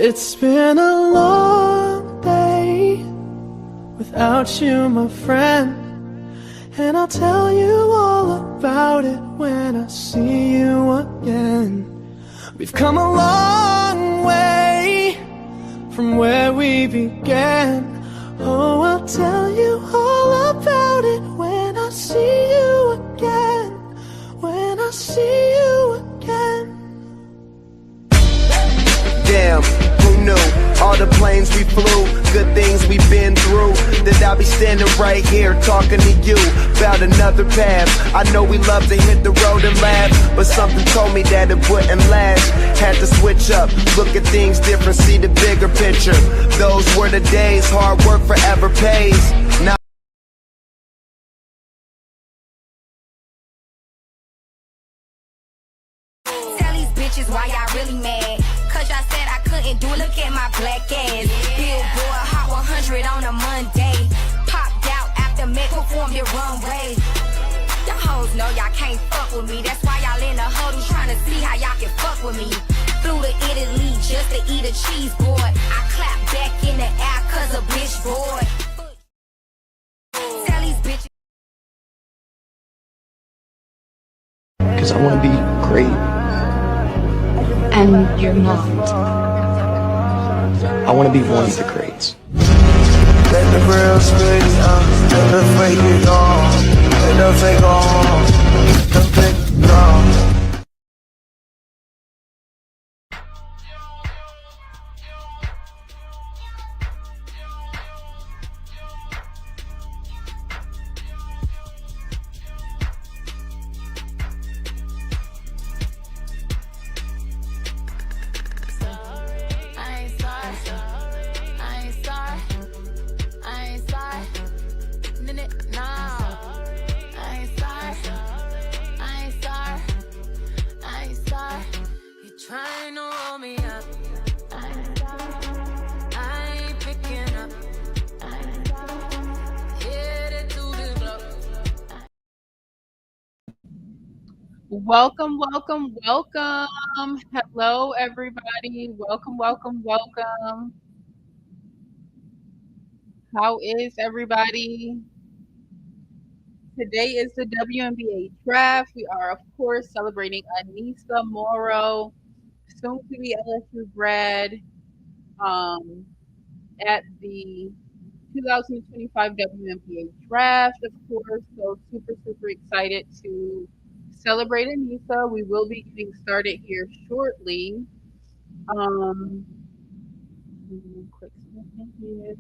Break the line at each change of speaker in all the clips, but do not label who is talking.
It's been a long day without you, my friend, and I'll tell you all about it when I see you again. We've come a long way from where we began. Oh, I'll tell you all about it when I see you again. When I see you again.
Damn, who knew? All the planes we flew, good things we've been through, that I'll be standing right here talking to you about another path. I know we love to hit the road and laugh, but something told me that it wouldn't last. Had to switch up, look at things different, see the bigger picture. Those were the days, hard work forever pays. Now
tell these bitches why y'all really mad. Cause y'all said I couldn't do it, look at my black ass. Billboard Hot 100 on a Monday. Popped out after Meg performed it runway. Y'all hoes know y'all can't fuck with me. That's why y'all in the huddle trying to see how y'all can fuck with me. Flew to Italy just to eat a cheese board. I clap back in the air cause a bitch bored. Tell these bitches.
Because I want to be great.
And you're not.
I want to be one of the greats.
let the real spit, let the fake it on, let the fake on, the fake on.
Welcome, welcome, welcome. Hello, everybody. Welcome, welcome, welcome. How is everybody? Today is the WNBA Draft. We are, of course, celebrating Aneesah Morrow, soon to be LSU grad, at the 2025 WNBA Draft, of course. So super, super excited to celebrate Aneesah. We will be getting started here shortly. Quick second here.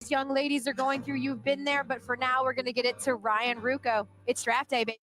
Young ladies are going through. You've been there, but for now, we're going to get it to Ryan Rucco. It's draft day, baby.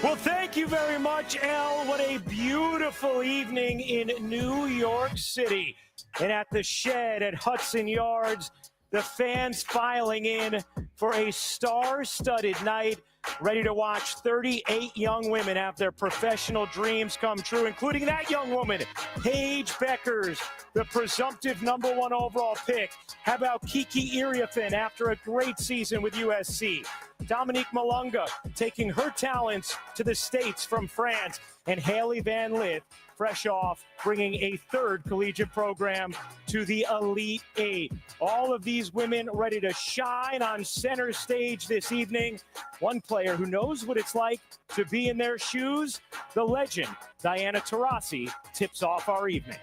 Well, thank you very much, Elle. What a beautiful evening in New York City. And at the Shed at Hudson Yards, the fans filing in for a star-studded night, ready to watch 38 young women have their professional dreams come true, including that young woman, Paige Beckers, the presumptive #1 overall pick. How about Kiki Iriafen after a great season with USC? Dominique Malunga taking her talents to the States from France, and Haley Van Lith fresh off bringing a third collegiate program to the Elite Eight. All of these women ready to shine on center stage this evening. One player who knows what it's like to be in their shoes, the legend, Diana Taurasi, tips off our evening.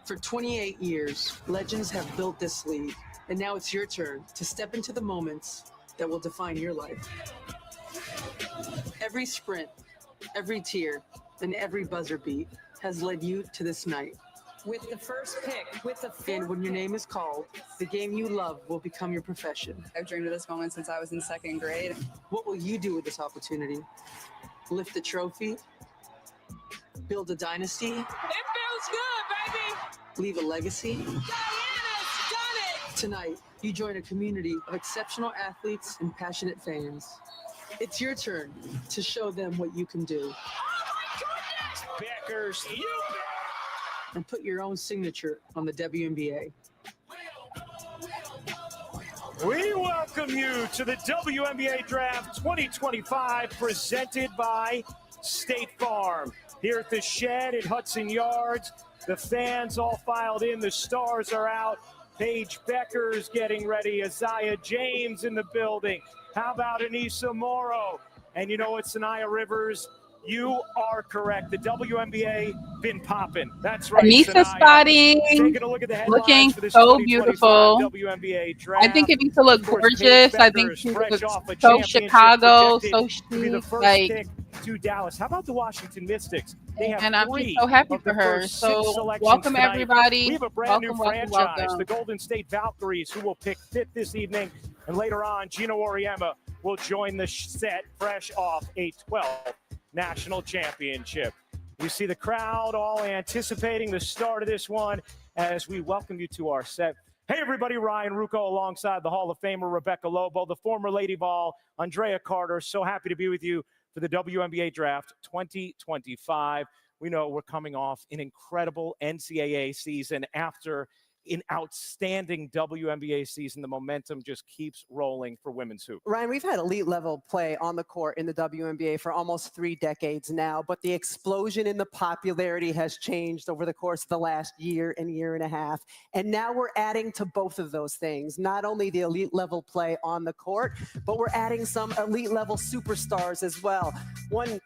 For 28 years, legends have built this league, and now it's your turn to step into the moments that will define your life. Every sprint, every tear, and every buzzer beat has led you to this night. With the first pick, and when your name is called, the game you love will become your profession.
I've dreamed of this moment since I was in second grade.
What will you do with this opportunity? Lift a trophy? Build a dynasty?
It feels good, baby!
Leave a legacy?
Diana's done it!
Tonight, you join a community of exceptional athletes and passionate fans. It's your turn to show them what you can do.
Oh my goodness!
Beckers, you
and put your own signature on the WNBA.
We welcome you to the WNBA Draft 2025, presented by State Farm. Here at the Shed at Hudson Yards, the fans all filed in, the stars are out. Paige Becker's getting ready, Isaiah James in the building. How about Aneesah Morrow? And you know what, Sanaya Rivers? You are correct. The WNBA been popping. That's right.
Aneesah spotting.
Taking a look at the headlines
Looking
for this
so beautiful.
WNBA draft.
I think Aneesah looked gorgeous. I think she looks so Chicago, so chic. Like,
to Dallas. How about the Washington Mystics? They have
and I'm
three
just so happy
of the
for her.
first
So
six selections
welcome
tonight.
everybody.
We have a brand new
Welcome,
franchise,
welcome.
the Golden State Valkyries, who will pick fifth this evening. And later on, Gina Oriema will join the set fresh off a 12th national championship. You see the crowd all anticipating the start of this one as we welcome you to our set. Hey, everybody, Ryan Ruocco alongside the Hall of Famer Rebecca Lobo, the former Lady Ball, Andrea Carter. So happy to be with you for the WNBA Draft 2025. We know we're coming off an incredible NCAA season after an outstanding WNBA season. The momentum just keeps rolling for women's hoop.
Ryan, we've had elite level play on the court in the WNBA for almost 3 decades now, but the explosion in the popularity has changed over the course of the last year and a half. And now we're adding to both of those things, not only the elite level play on the court, but we're adding some elite level superstars as well. One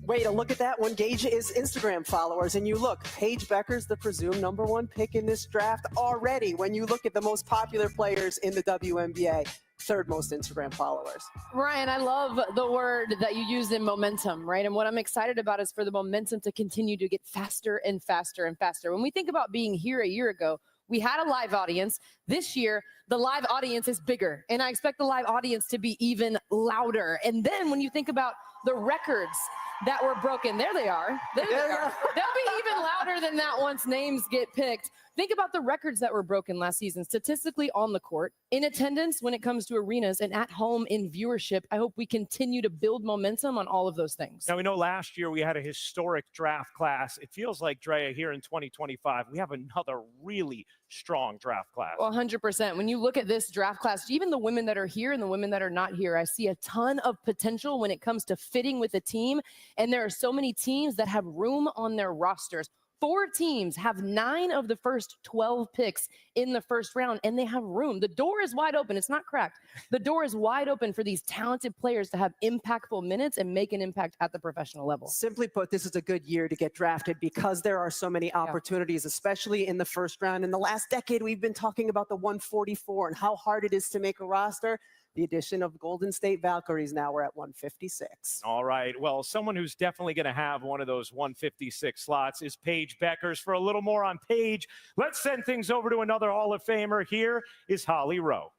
way to look at that one, gauge is Instagram followers. And you look, Paige Becker's the presumed #1 pick in this draft already. When you look at the most popular players in the WNBA, third most Instagram followers.
Ryan, I love the word that you use in momentum, right? And what I'm excited about is for the momentum to continue to get faster and faster and faster. When we think about being here a year ago, we had a live audience. This year, the live audience is bigger, and I expect the live audience to be even louder. And then when you think about the records that were broken, there they are. There they are. They'll be even louder than that once names get picked. Think about the records that were broken last season, statistically on the court, in attendance when it comes to arenas, and at home in viewership. I hope we continue to build momentum on all of those things.
Now, we know last year we had a historic draft class. It feels like, Drea, here in 2025, we have another really strong draft class.
Well, 100%. When you look at this draft class, even the women that are here and the women that are not here, I see a ton of potential when it comes to fitting with a team. And there are so many teams that have room on their rosters. 4 teams have 9 of the first 12 picks in the first round, and they have room. The door is wide open. It's not cracked. The door is wide open for these talented players to have impactful minutes and make an impact at the professional level.
Simply put, this is a good year to get drafted because there are so many opportunities, especially in the first round. In the last decade, we've been talking about the 144 and how hard it is to make a roster. The addition of Golden State Valkyries, now we're at 156.
All right. Well, someone who's definitely going to have one of those 156 slots is Paige Beckers. For a little more on Paige, let's send things over to another Hall of Famer. Here is Holly Rowe.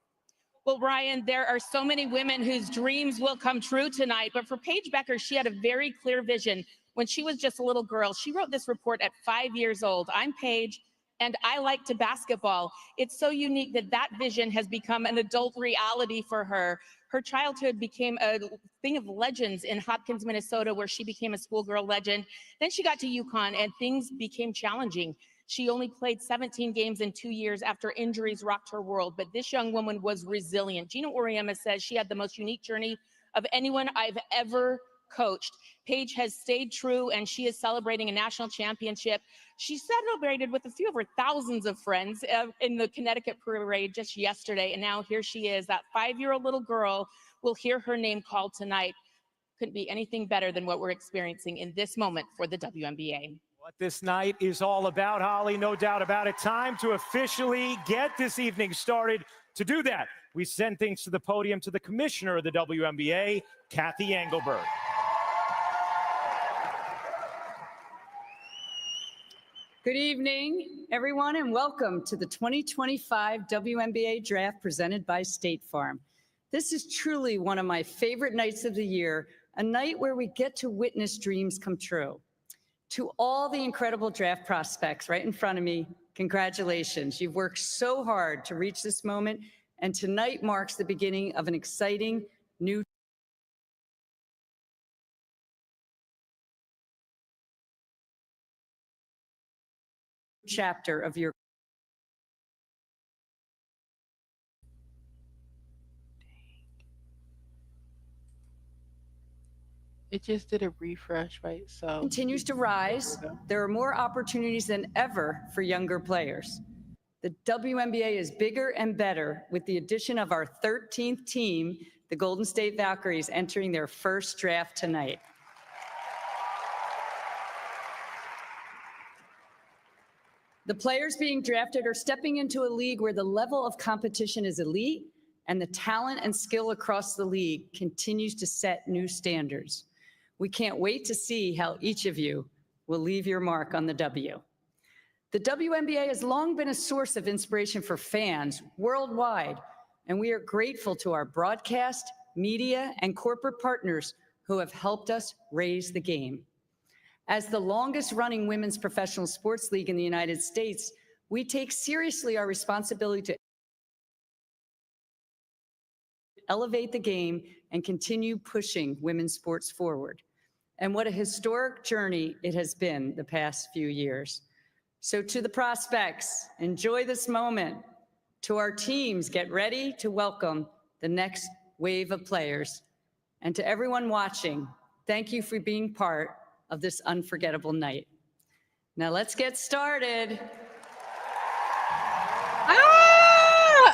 Well, Ryan, there are so many women whose dreams will come true tonight. But for Paige Becker, she had a very clear vision when she was just a little girl. She wrote this report at 5 years old. I'm Paige, and I like to basketball. It's so unique that that vision has become an adult reality for her. Her childhood became a thing of legends in Hopkins, Minnesota, where she became a schoolgirl legend. Then she got to UConn, and things became challenging. She only played 17 games in 2 years after injuries rocked her world, but this young woman was resilient. Gina Oriema says she had the most unique journey of anyone I've ever coached. Paige has stayed true, and she is celebrating a national championship. She celebrated with a few of her thousands of friends in the Connecticut parade just yesterday, and now here she is. That 5-year-old little girl will hear her name called tonight. Couldn't be anything better than what we're experiencing in this moment for the WNBA.
What this night is all about, Holly, no doubt about it. Time to officially get this evening started. To do that, we send things to the podium to the commissioner of the WNBA, Cathy Engelbert.
Good evening, everyone, and welcome to the 2025 WNBA Draft presented by State Farm. This is truly one of my favorite nights of the year, a night where we get to witness dreams come true. To all the incredible draft prospects right in front of me, congratulations. You've worked so hard to reach this moment, and tonight marks the beginning of an exciting new chapter of your
It just did a refresh, right? So
continues to rise. There are more opportunities than ever for younger players. The WNBA is bigger and better with the addition of our 13th team, the Golden State Valkyries, entering their first draft tonight. The players being drafted are stepping into a league where the level of competition is elite and the talent and skill across the league continues to set new standards. We can't wait to see how each of you will leave your mark on the W. The WNBA has long been a source of inspiration for fans worldwide, and we are grateful to our broadcast, media, and corporate partners who have helped us raise the game. As the longest-running women's professional sports league in the United States, we take seriously our responsibility to elevate the game and continue pushing women's sports forward. And what a historic journey it has been the past few years. So to the prospects, enjoy this moment. To our teams, get ready to welcome the next wave of players. And to everyone watching, thank you for being part of this unforgettable night. Now let's get started.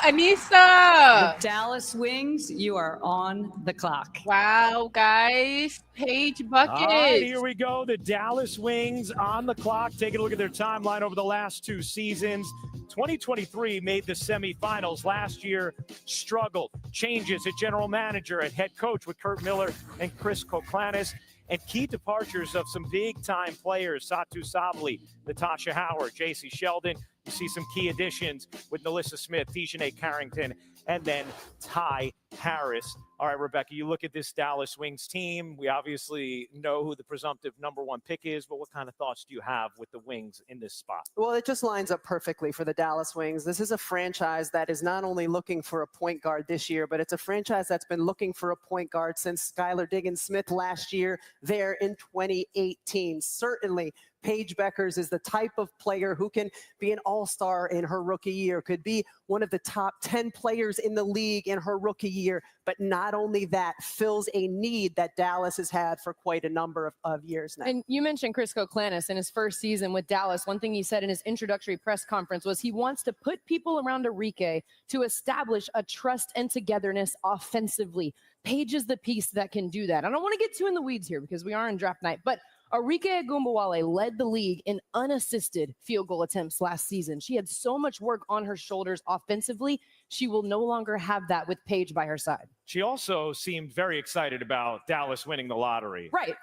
Aneesah!
The Dallas Wings, you are on the clock.
Wow, guys. Paige Buckets.
All right, here we go. The Dallas Wings on the clock. Taking a look at their timeline over the last 2 seasons. 2023 made the semifinals. Last year struggled. Changes at general manager and head coach with Kurt Miller and Chris Koklanis. And key departures of some big-time players, Satu Sabali, Natasha Howard, J.C. Sheldon. You see some key additions with Melissa Smith, Dejanay Carrington, and then Ty Harris. All right, Rebecca, you look at this Dallas Wings team. We obviously know who the presumptive #1 pick is, but what kind of thoughts do you have with the Wings in this spot?
Well, it just lines up perfectly for the Dallas Wings. This is a franchise that is not only looking for a point guard this year, but it's a franchise that's been looking for a point guard since Skylar Diggins-Smith last year there in 2018. Certainly, Paige Bueckers is the type of player who can be an all-star in her rookie year, could be one of the top 10 players in the league in her rookie year, but not only that, fills a need that Dallas has had for quite a number of years now.
And you mentioned Chris Koklanis in his first season with Dallas. One thing he said in his introductory press conference was he wants to put people around Arike to establish a trust and togetherness offensively. Paige is the piece that can do that. I don't want to get too in the weeds here because we are in draft night, but Arike Agumbawale led the league in unassisted field goal attempts last season. She had so much work on her shoulders offensively. She will no longer have that with Paige by her side.
She also seemed very excited about Dallas winning the lottery.
Right,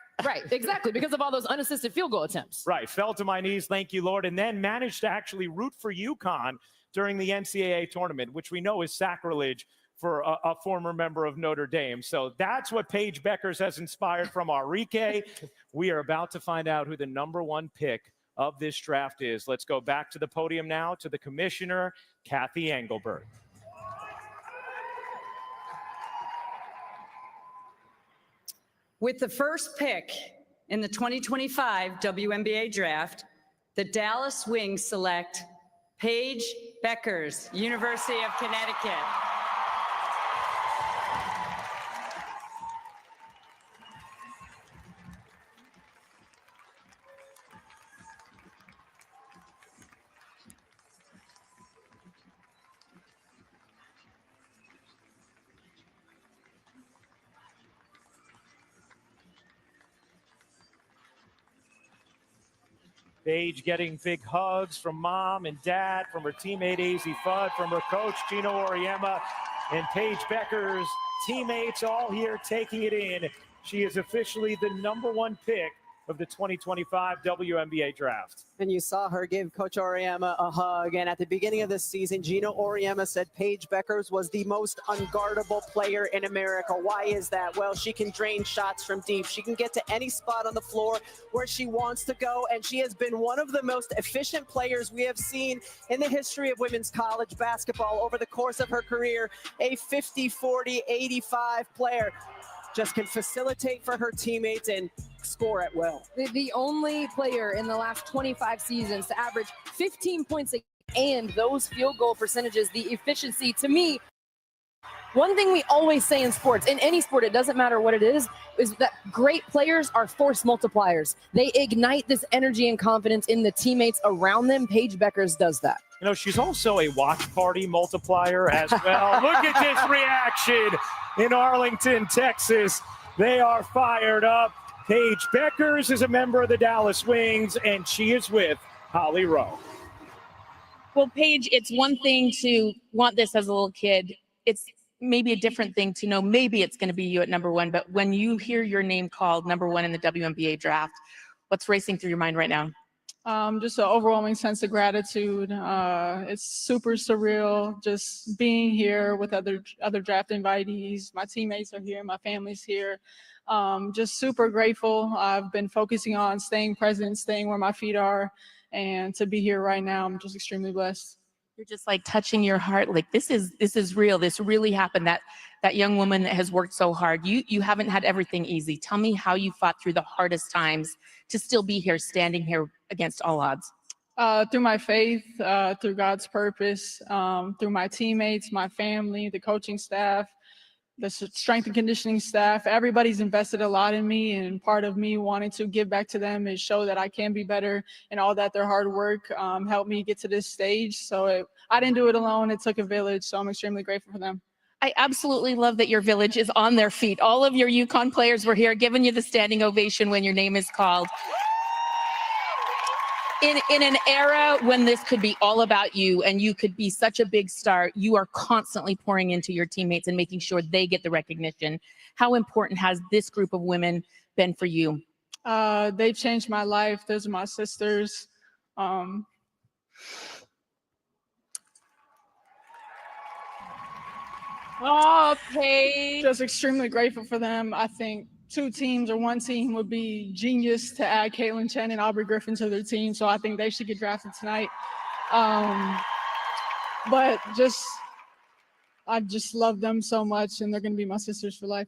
exactly, because of all those unassisted field goal attempts.
Right, fell to my knees, thank you, Lord, and then managed to actually root for UConn during the NCAA tournament, which we know is sacrilege for a former member of Notre Dame. So that's what Paige Bueckers has inspired from Arike. We are about to find out who the #1 pick of this draft is. Let's go back to the podium now to the commissioner, Cathy Engelbert.
With the first pick in the 2025 WNBA Draft, the Dallas Wings select Paige Bueckers, University of Connecticut.
Paige getting big hugs from mom and dad, from her teammate AZ Fudd, from her coach Gino Auriemma, and Paige Becker's teammates all here taking it in. She is officially the #1 pick of the 2025 WNBA Draft.
And you saw her give Coach Auriemma a hug. And at the beginning of this season, Gino Auriemma said Paige Beckers was the most unguardable player in America. Why is that? Well, she can drain shots from deep. She can get to any spot on the floor where she wants to go. And she has been one of the most efficient players we have seen in the history of women's college basketball over the course of her career. A 50, 40, 85 player. Just can facilitate for her teammates and score at will.
The only player in the last 25 seasons to average 15 points a game, and those field goal percentages, the efficiency. To me, one thing we always say in sports, in any sport, it doesn't matter what it is that great players are force multipliers. They ignite this energy and confidence in the teammates around them. Paige Beckers does that.
You know, she's also a watch party multiplier as well. Look at this reaction in Arlington, Texas. They are fired up. Paige Beckers is a member of the Dallas Wings, and she is with Holly Rowe.
Well, Paige, it's one thing to want this as a little kid. It's maybe a different thing to know maybe it's going to be you at #1. But when you hear your name called #1 in the WNBA draft, what's racing through your mind right now?
Just an overwhelming sense of gratitude. It's super surreal just being here with other draft invitees. My teammates are here, my family's here. Just super grateful. I've been focusing on staying present, staying where my feet are, and to be here right now, I'm just extremely blessed.
You're just like touching your heart. Like this is real. This really happened. That young woman that has worked so hard. You haven't had everything easy. Tell me how you fought through the hardest times to still be here, standing here against all odds.
Through my faith, through God's purpose, through my teammates, my family, the coaching staff, the strength and conditioning staff. Everybody's invested a lot in me, and part of me wanting to give back to them is show that I can be better, and all that their hard work helped me get to this stage. So I didn't do it alone. It took a village, so I'm extremely grateful for them.
I absolutely love that your village is on their feet. All of your UConn players were here giving you the standing ovation when your name is called. In an era when this could be all about you and you could be such a big star, you are constantly pouring into your teammates and making sure they get the recognition. How important has this group of women been for you?
They've changed my life. Those are my sisters.
Oh, Paige.
Just extremely grateful for them. I think 2 teams or 1 team would be genius to add Caitlin Chen and Aubrey Griffin to their team. So I think they should get drafted tonight. But I just love them so much, and they're going to be my sisters for life.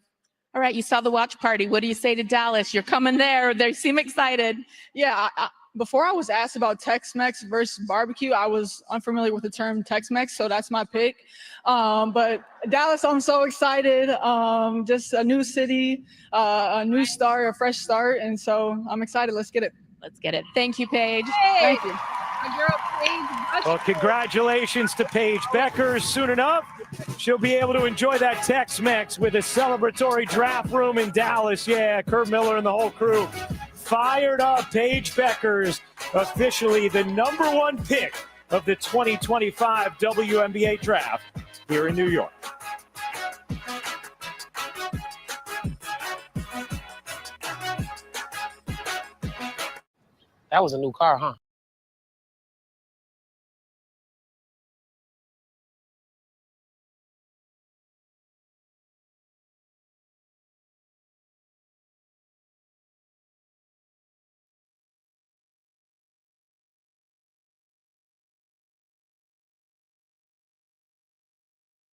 All right, you saw the watch party. What do you say to Dallas? You're coming there. They seem excited.
Yeah, before I was asked about Tex-Mex versus barbecue, I was unfamiliar with the term Tex-Mex, so that's my pick. But Dallas, I'm so excited. Just a new city, a new start, a fresh start, and so I'm excited. Let's get it.
Let's get it. Thank you, Paige.
Hey. Thank you.
My girl, Paige.
Well, congratulations to Paige Beckers. Soon enough, she'll be able to enjoy that Tex-Mex with a celebratory draft room in Dallas. Yeah, Kurt Miller and the whole crew. Fired up. Paige Beckers, officially the #1 pick of the 2025 WNBA Draft here in New York.
That was a new car, huh?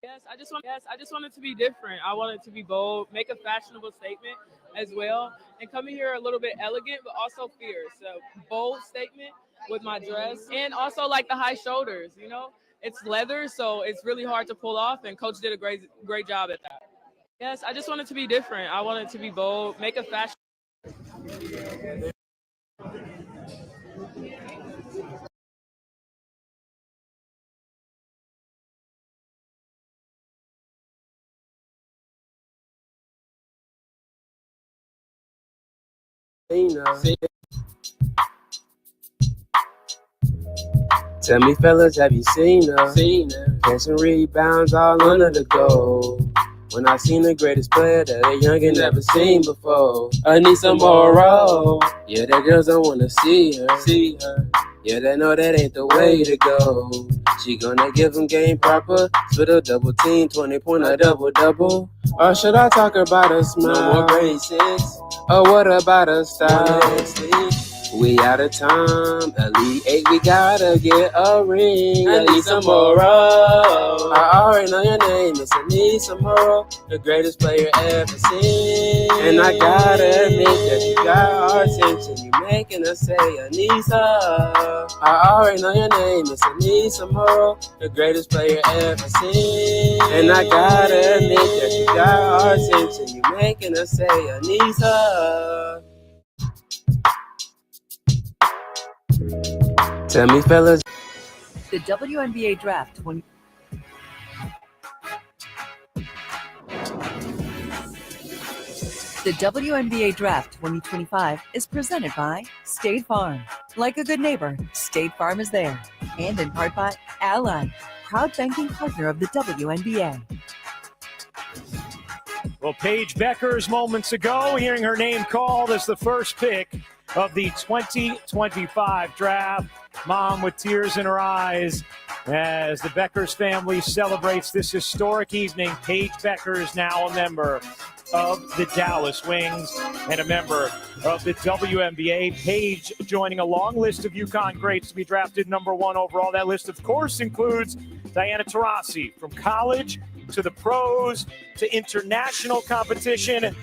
Yes, I just want it to be different. I want it to be bold, make a fashionable statement as well, and come in here a little bit elegant, but also fierce. So bold statement with my dress, and also like the high shoulders. You know, it's leather, so it's really hard to pull off, and Coach did a great job at that. Yes, I just want it to be different. I want it to be bold, make a fashion.
Tell me, fellas, have you seen her? Catching rebounds all under the goal. When I seen the greatest player that a youngin' never seen before. Aneesah Morrow. Yeah, that girls don't wanna see her. Yeah, they know that ain't the way to go. She gonna give them game proper. Split a double team, 20-point double-double. Or should I talk about her smile? No more grade 6. Or what about her style? We out of time. Elite 8, we gotta get a ring. Aneesah Morrow. I already know your name. It's Aneesah Morrow, the greatest player ever seen. And I gotta admit that you got our attention. You making us say Aneesah. I already know your name. It's Aneesah Morrow, the greatest player ever seen. And I gotta admit that you got our attention. You making us say Aneesah. Tell me, fellas.
The WNBA Draft The WNBA Draft 2025 is presented by State Farm. Like a good neighbor, State Farm is there. And in part by Ally, proud banking partner of the WNBA.
Well, Paige Bueckers moments ago, hearing her name called as the first pick of the 2025 draft. Mom with tears in her eyes as the Bueckers family celebrates this historic evening. Paige Bueckers, now a member of the Dallas Wings and a member of the WNBA. Paige joining a long list of UConn greats to be drafted number 1 overall. That list, of course, includes Diana Taurasi, from college to the pros to international competition.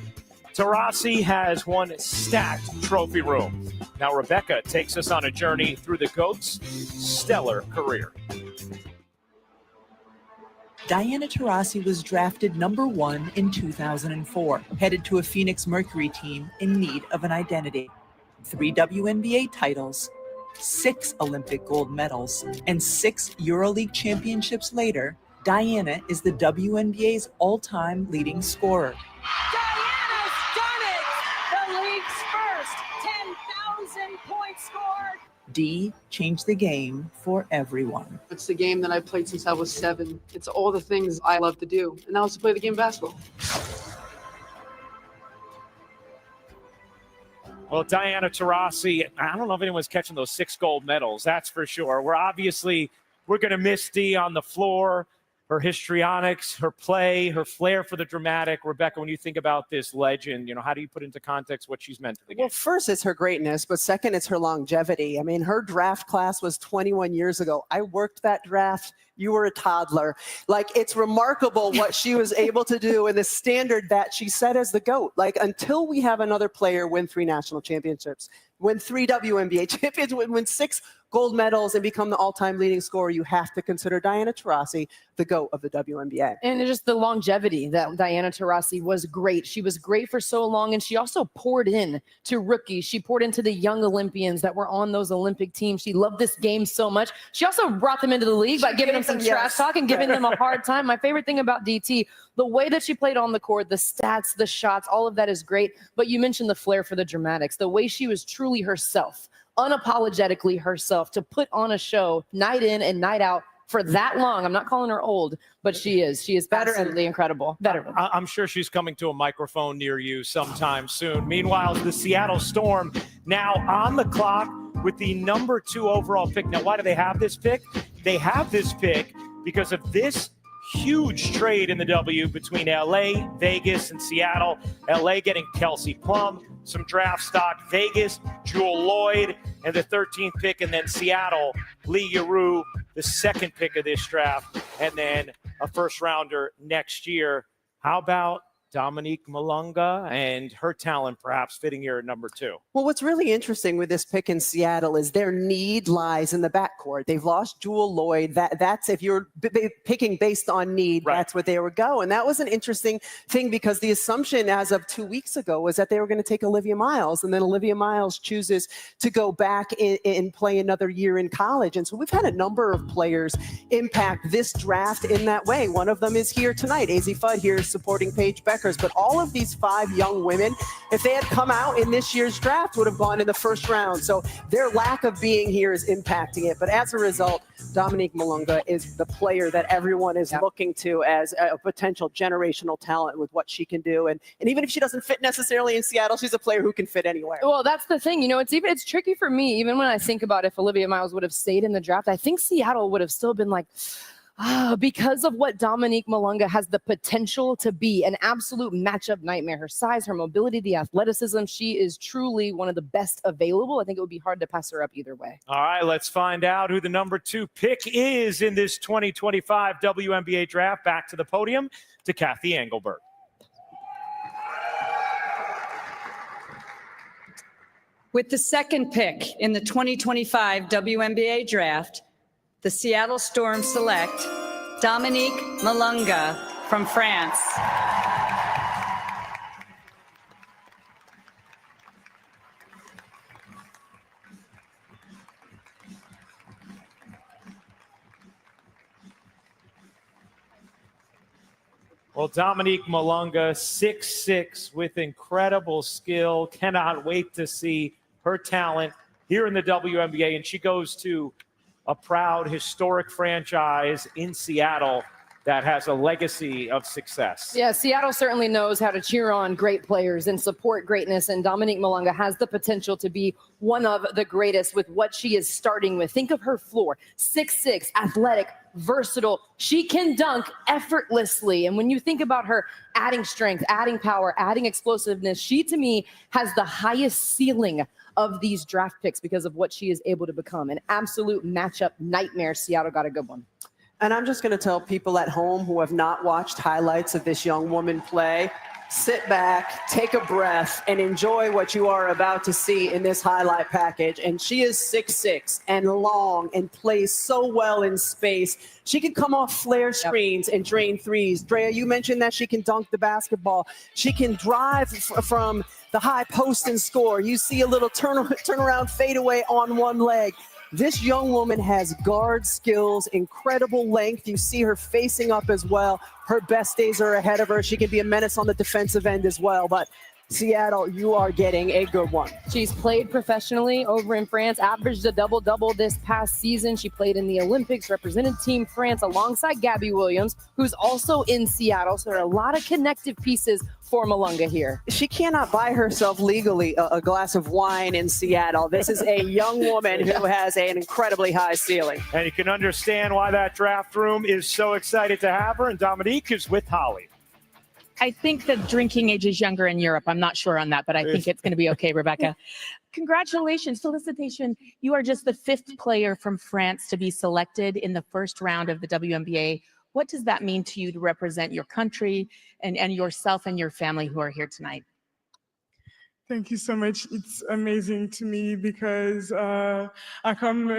Taurasi has one stacked trophy room. Now Rebecca takes us on a journey through the GOAT's stellar career.
Diana Taurasi was drafted number 1 in 2004, headed to a Phoenix Mercury team in need of an identity. 3 WNBA titles, 6 Olympic gold medals, and 6 EuroLeague championships later, Diana is the WNBA's all-time leading scorer.
Diana's done it! The league's first 10,000 point scored.
D changed the game for everyone.
It's the game that I played since I was 7. It's all the things I love to do, and that was to play the game of basketball.
Well, Diana Taurasi, I don't know if anyone's catching those 6 gold medals, that's for sure. We're going to miss D on the floor. Her histrionics, her play, her flair for the dramatic. Rebecca, when you think about this legend, how do you put into context what she's meant to the game?
Well, first, it's her greatness, but second, it's her longevity. I mean, her draft class was 21 years ago. I worked that draft. You were a toddler. It's remarkable what she was able to do and the standard that she set as the GOAT. Until we have another player win 3 national championships, win 3 WNBA champions, win 6 gold medals, and become the all-time leading scorer, you have to consider Diana Taurasi the GOAT of the WNBA.
And just the longevity that Diana Taurasi was great. She was great for so long, and she also poured in to rookies. She poured into the young Olympians that were on those Olympic teams. She loved this game so much. She also brought them into the league by giving them some trash talk and giving them a hard time. My favorite thing about DT, the way that she played on the court, the stats, the shots, all of that is great. But you mentioned the flair for the dramatics, the way she was truly herself, unapologetically herself, to put on a show night in and night out for that long. I'm not calling her old, but she is absolutely incredible.
I'm sure she's coming to a microphone near you sometime soon. Meanwhile, the Seattle Storm now on the clock with the number 2 overall pick. Now, why do they have this pick? They have this pick because of this huge trade in the W between LA, Vegas, and Seattle. LA getting Kelsey Plum, some draft stock. Vegas, Jewel Lloyd, and the 13th pick. And then Seattle, Lee Yarou, the 2nd pick of this draft. And then a first rounder next year. How about Dominique Malunga and her talent perhaps fitting here at number 2?
Well, what's really interesting with this pick in Seattle is their need lies in the backcourt. They've lost Jewel Lloyd. That's if you're picking based on need, right, that's what they would go. And that was an interesting thing because the assumption as of 2 weeks ago was that they were going to take Olivia Miles, and then Olivia Miles chooses to go back and play another year in college. And so we've had a number of players impact this draft in that way. One of them is here tonight. Azzi Fudd here supporting Paige Bueckers. Beckers, but all of these 5 young women, if they had come out in this year's draft, would have gone in the first round. So their lack of being here is impacting it. But as a result, Dominique Malunga is the player that everyone is looking to as a potential generational talent with what she can do. And even if she doesn't fit necessarily in Seattle, she's a player who can fit anywhere.
Well, that's the thing. It's tricky for me. Even when I think about if Olivia Miles would have stayed in the draft, I think Seattle would have still been like, because of what Dominique Malunga has the potential to be, an absolute matchup nightmare. Her size, her mobility, the athleticism, she is truly one of the best available. I think it would be hard to pass her up either way.
All right, let's find out who the number 2 pick is in this 2025 WNBA draft. Back to the podium to Kathy Engelberg.
With the second pick in the 2025 WNBA Draft, the Seattle Storm select Dominique Malunga from France.
Well, Dominique Malunga, 6'6", with incredible skill. Cannot wait to see her talent here in the WNBA. And she goes to a proud, historic franchise in Seattle that has a legacy of success.
Yeah, Seattle certainly knows how to cheer on great players and support greatness, and Dominique Malunga has the potential to be one of the greatest with what she is starting with. Think of her floor, 6'6", athletic, versatile. She can dunk effortlessly, and when you think about her adding strength, adding power, adding explosiveness, she, to me, has the highest ceiling of these draft picks because of what she is able to become. An absolute matchup nightmare. Seattle got a good one.
And I'm just going to tell people at home who have not watched highlights of this young woman play, sit back, take a breath, and enjoy what you are about to see in this highlight package. And she is 6'6" and long and plays so well in space. She can come off flare screens and drain threes. Drea, you mentioned that she can dunk the basketball. She can drive from the high post and score. You see a little turnaround fadeaway on one leg. This young woman has guard skills, incredible length. You see her facing up as well. Her best days are ahead of her. She can be a menace on the defensive end as well. But Seattle, you are getting a good one.
She's played professionally over in France, averaged a double-double this past season. She played in the Olympics, represented Team France alongside Gabby Williams, who's also in Seattle. So there are a lot of connective pieces for Malunga here.
She cannot buy herself legally a glass of wine in Seattle. This is a young woman who has an incredibly high ceiling.
And you can understand why that draft room is so excited to have her. And Dominique is with Holly.
I think the drinking age is younger in Europe. I'm not sure on that, but I think it's going to be okay, Rebecca. Congratulations, felicitation. You are just the 5th player from France to be selected in the first round of the WNBA. What does that mean to you to represent your country and yourself and your family who are here tonight?
Thank you so much. It's amazing to me because I come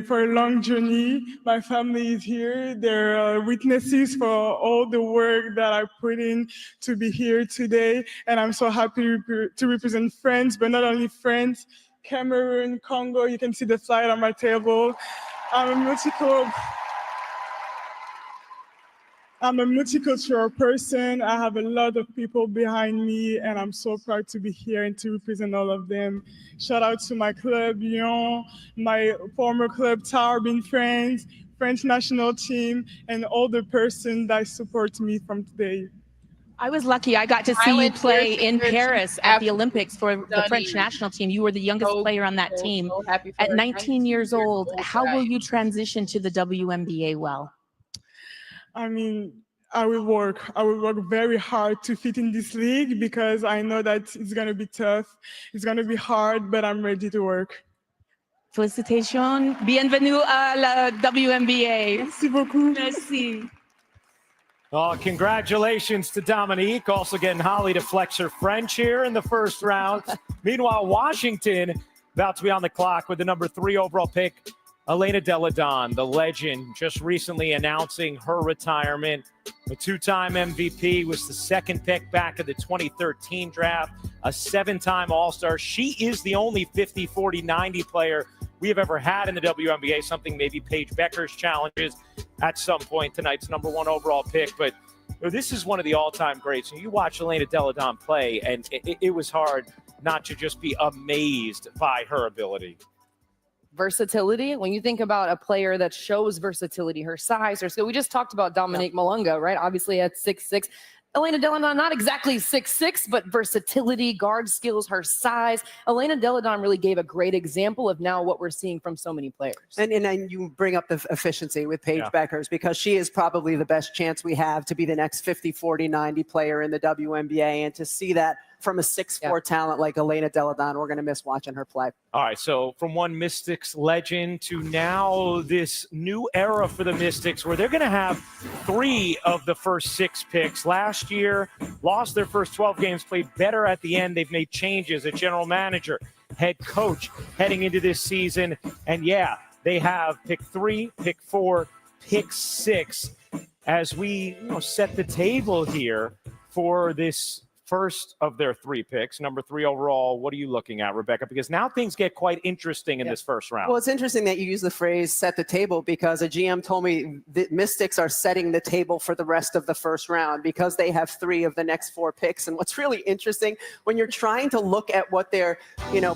for a long journey. My family is here. They're witnesses for all the work that I put in to be here today. And I'm so happy to represent France, but not only France, Cameroon, Congo. You can see the flag on my table. I'm a multicultural person. I have a lot of people behind me, and I'm so proud to be here and to represent all of them. Shout out to my club, Lyon, my former club, Tarbes in France, French national team, and all the person that support me from today.
I was lucky. I got to see you play in Paris at the Olympics for the French national team. You were the youngest player on that team. At 19 years old, how will you transition to the WNBA well?
I mean, I will work very hard to fit in this league because I know that it's going to be tough. It's going to be hard, but I'm ready to work.
Félicitations. Bienvenue à la WNBA.
Merci beaucoup.
Merci.
Oh, congratulations to Dominique. Also getting Holly to flex her French here in the first round. Meanwhile, Washington about to be on the clock with the number 3 overall pick. Elena Deladon, the legend, just recently announcing her retirement. A 2-time MVP, was the 2nd pick back at the 2013 draft, a 7-time All-Star. She is the only 50, 40, 90 player we have ever had in the WNBA, something maybe Paige Beckers challenges at some point, tonight's number 1 overall pick. But this is one of the all-time greats. And you watch Elena Delle Donne play, and it was hard not to just be amazed by her ability.
Versatility. When you think about a player that shows versatility, her size, her skill. We just talked about Dominique Malunga, right? Obviously at 6'6". Elena Delle Donne, not exactly 6'6", but versatility, guard skills, her size. Elena Delle Donne really gave a great example of now what we're seeing from so many players.
And you bring up the efficiency with Paige Beckers, because she is probably the best chance we have to be the next 50, 40, 90 player in the WNBA. And to see that from a 6'4" talent like Elena Delle Donne, we're going to miss watching her play.
All right, so from one Mystics legend to now this new era for the Mystics where they're going to have 3 of the first 6 picks. Last year, lost their first 12 games, played better at the end. They've made changes at general manager, head coach heading into this season. And yeah, they have pick 3, pick 4, pick 6 as we set the table here for this first of their 3 picks, number 3 overall. What are you looking at, Rebecca? Because now things get quite interesting in this first round.
Well, it's interesting that you use the phrase set the table, because a GM told me the Mystics are setting the table for the rest of the first round because they have 3 of the next 4 picks. And what's really interesting, when you're trying to look at what their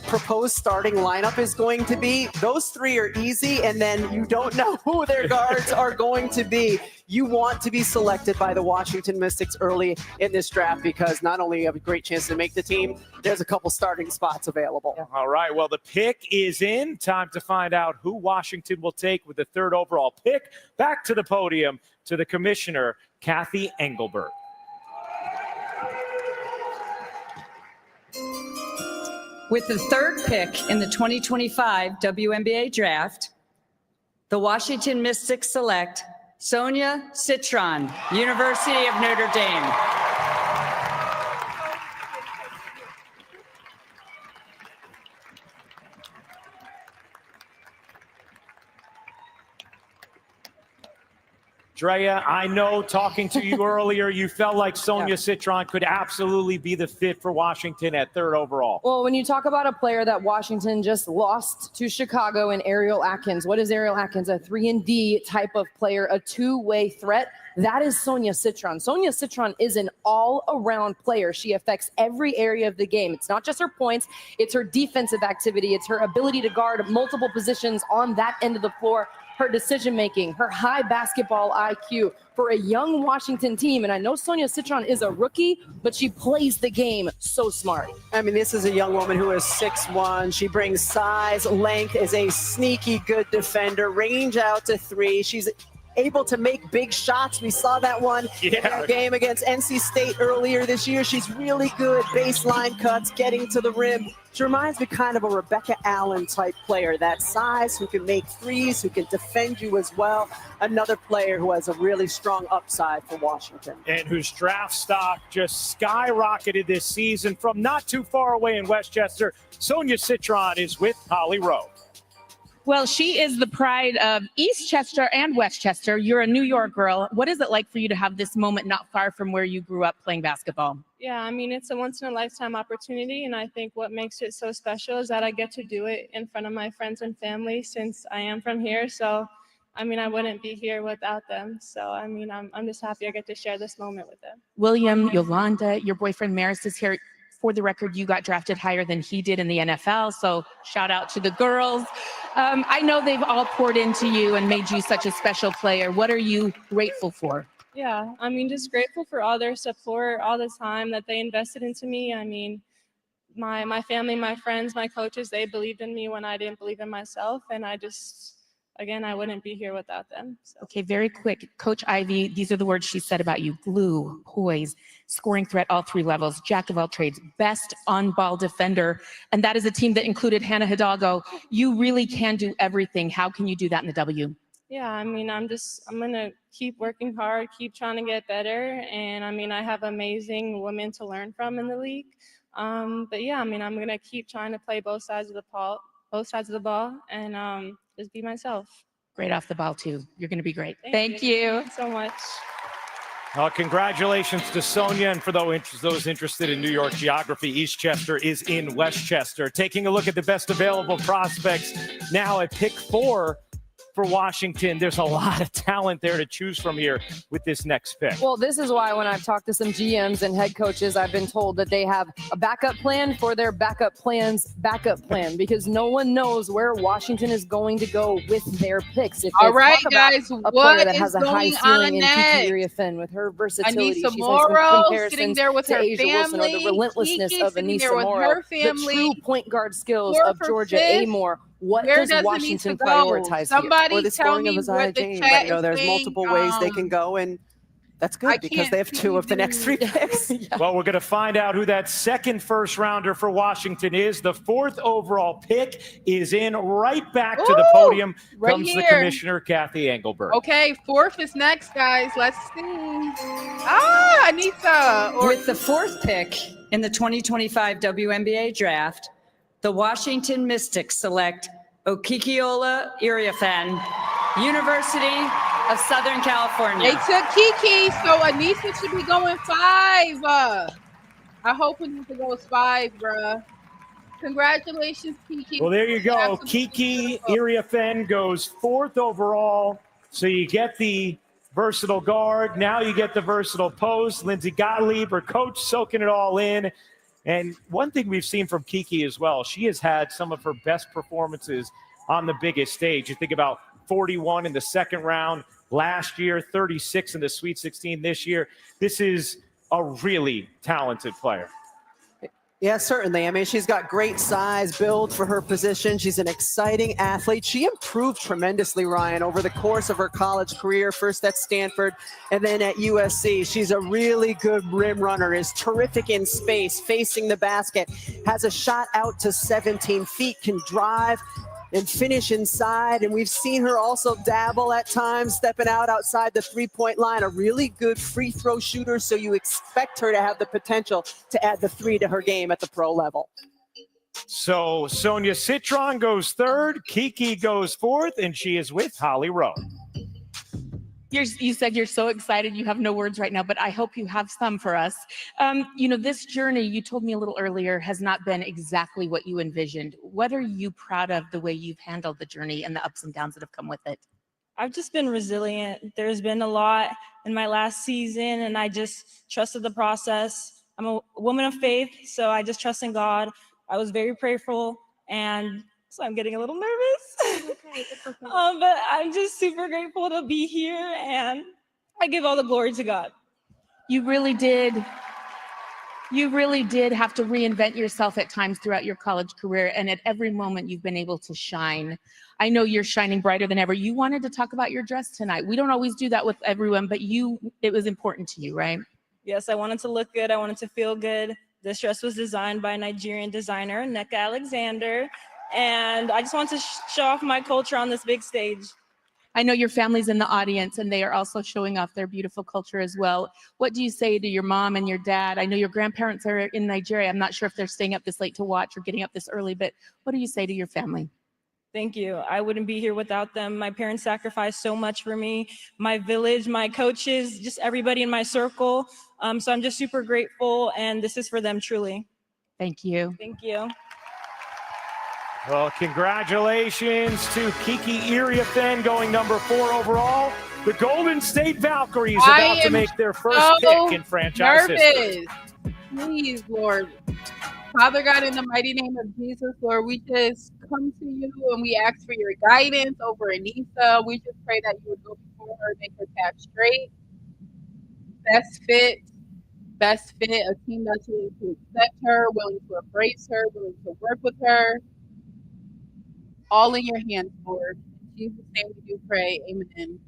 proposed starting lineup is going to be, those 3 are easy, and then you don't know who their guards are going to be. You want to be selected by the Washington Mystics early in this draft, because not only you have a great chance to make the team, there's a couple starting spots available.
All right, well, the pick is in. Time to find out who Washington will take with the 3rd overall pick. Back to the podium to the commissioner, Kathy Engelbert.
With the 3rd pick in the 2025 WNBA Draft, the Washington Mystics select Sonia Citron, University of Notre Dame.
Drea, I know talking to you earlier, you felt like Sonia Citron could absolutely be the fit for Washington at 3rd overall.
Well, when you talk about a player that Washington just lost to Chicago in Ariel Atkins, what is Ariel Atkins? A 3-and-D type of player, a two-way threat. That is Sonia Citron. Sonia Citron is an all-around player. She affects every area of the game. It's not just her points, it's her defensive activity, it's her ability to guard multiple positions on that end of the floor, her decision-making, her high basketball IQ for a young Washington team. And I know Sonia Citron is a rookie, but she plays the game so smart.
I mean, this is a young woman who is 6'1". She brings size, length, is a sneaky good defender, range out to 3. She's able to make big shots. We saw that one in our game against NC State earlier this year. She's really good baseline cuts, getting to the rim. She reminds me kind of a Rebecca Allen type player, that size, who can make threes, who can defend you as well. Another player who has a really strong upside for Washington.
And whose draft stock just skyrocketed this season from not too far away in Westchester. Sonia Citron is with Holly Rowe.
Well, she is the pride of Eastchester and Westchester. You're a New York girl. What is it like for you to have this moment not far from where you grew up playing basketball?
Yeah, I mean, it's a once-in-a-lifetime opportunity, and I think what makes it so special is that I get to do it in front of my friends and family since I am from here. So, I mean, I wouldn't be here without them. So, I mean, I'm just happy I get to share this moment with them.
William, Yolanda, your boyfriend Maris is here. For the record, you got drafted higher than he did in the NFL, so shout out to the girls. I know they've all poured into you and made you such a special player. What are you grateful for?
Yeah, I mean, just grateful for all their support, all the time that they invested into me. I mean, my family, my friends, my coaches, they believed in me when I didn't believe in myself, and I just, again, I wouldn't be here without them. So.
Okay, very quick. Coach Ivy, these are the words she said about you: glue, poise, scoring threat, all 3 levels, jack of all trades, best on-ball defender. And that is a team that included Hannah Hidalgo. You really can do everything. How can you do that in the W?
Yeah, I mean, I'm going to keep working hard, keep trying to get better. And I mean, I have amazing women to learn from in the league. But yeah, I mean, I'm going to keep trying to play both sides of the ball and just be myself.
Great off the ball too. You're going to be great.
Thank you. Thanks so much.
Congratulations to Sonia, and for those interested in New York geography, Eastchester is in Westchester. Taking a look at the best available prospects now at pick 4. for Washington. There's a lot of talent there to choose from here with this next pick.
Well, this is why when I've talked to some GMs and head coaches, I've been told that they have a backup plan for their backup plan's backup plan, because no one knows where Washington is going to go with their picks. If
All right, guys,
a
what
player that
is
has a high
going
ceiling
on
in
next?
Kiki Iriafen with her versatility,
Aneesah
she's
Morrow
had some
sitting there with
to
her
Asia Wilson, or the
family.
relentlessness
Kiki
of
sitting there
Aneesah
with
Morrow,
her
the
family.
true point guard skills
Four
of
for
Georgia
fifth.
Amore. What
Where
does
does
Washington
Aneesah go?
prioritize
Somebody
Or the
tell
scoring
me
of
what
Isaiah
the
James.
chat
But no,
is
there's
saying.
multiple ways they can go, and that's good because they have two of the next three picks.
Well, we're going to find out who that second first-rounder for Washington is. The fourth overall pick is in. Right back to the podium
right
comes the
here.
commissioner, Kathy Engelberg.
Okay, fourth is next, guys. Let's see. Aneesah.
With the fourth pick in the 2025 WNBA Draft, the Washington Mystics select Okikiola Iriafen, University of Southern California.
They took Kiki, so Aneesah should be going 5. I hope Aneesah goes 5, bruh. Congratulations, Kiki.
Well, there you go.
Absolutely
Kiki
beautiful.
Iriafen goes fourth overall. So you get the versatile guard. Now you get the versatile post. Lindsey Gottlieb, her coach, soaking it all in. And one thing we've seen from Kiki as well, she has had some of her best performances on the biggest stage. You think about 41 in the second round last year, 36 in the Sweet 16 this year. This is a really talented player.
Yeah, certainly. I mean, she's got great size, build for her position. She's an exciting athlete. She improved tremendously, Ryan, over the course of her college career, first at Stanford and then at USC. She's a really good rim runner, is terrific in space, facing the basket, has a shot out to 17 feet, can drive and finish inside. And we've seen her also dabble at times, stepping out outside the three-point line, a really good free throw shooter. So you expect her to have the potential to add the three to her game at the pro level.
So Sonia Citron goes third, Kiki goes fourth, and she is with Holly Rowe.
You said you're so excited. You have no words right now, but I hope you have some for us. This journey, you told me a little earlier, has not been exactly what you envisioned. What are you proud of the way you've handled the journey and the ups and downs that have come with it?
I've just been resilient. There's been a lot in my last season, and I just trusted the process. I'm a woman of faith, so I just trust in God. I was very prayerful, and so I'm getting a little nervous. But I'm just super grateful to be here, and I give all the glory to God.
You really did have to reinvent yourself at times throughout your college career, and at every moment you've been able to shine. I know you're shining brighter than ever. You wanted to talk about your dress tonight. We don't always do that with everyone, but it was important to you, right?
Yes, I wanted to look good. I wanted to feel good. This dress was designed by a Nigerian designer, Nneka Alexander, and I just want to show off my culture on this big stage.
I know your family's in the audience, and they are also showing off their beautiful culture as well. What do you say to your mom and your dad? I know your grandparents are in Nigeria. I'm not sure if they're staying up this late to watch or getting up this early, but what do you say to your family?
Thank you. I wouldn't be here without them. My parents sacrificed so much for me, my village, my coaches, just everybody in my circle. So I'm just super grateful, and this is for them truly.
Thank you.
Thank you.
Well, congratulations to Kiki Iriafen going number 4 overall. The Golden State Valkyries about to make their first pick in franchise history.
Please, Lord. Father God, in the mighty name of Jesus, Lord, we just come to you and we ask for your guidance over Aneesah. We just pray that you would go before her, make her path straight. Best fit, a team that's willing to accept her, willing to embrace her, willing to work with her. All in your hands, Lord. In Jesus' name we do pray. Amen.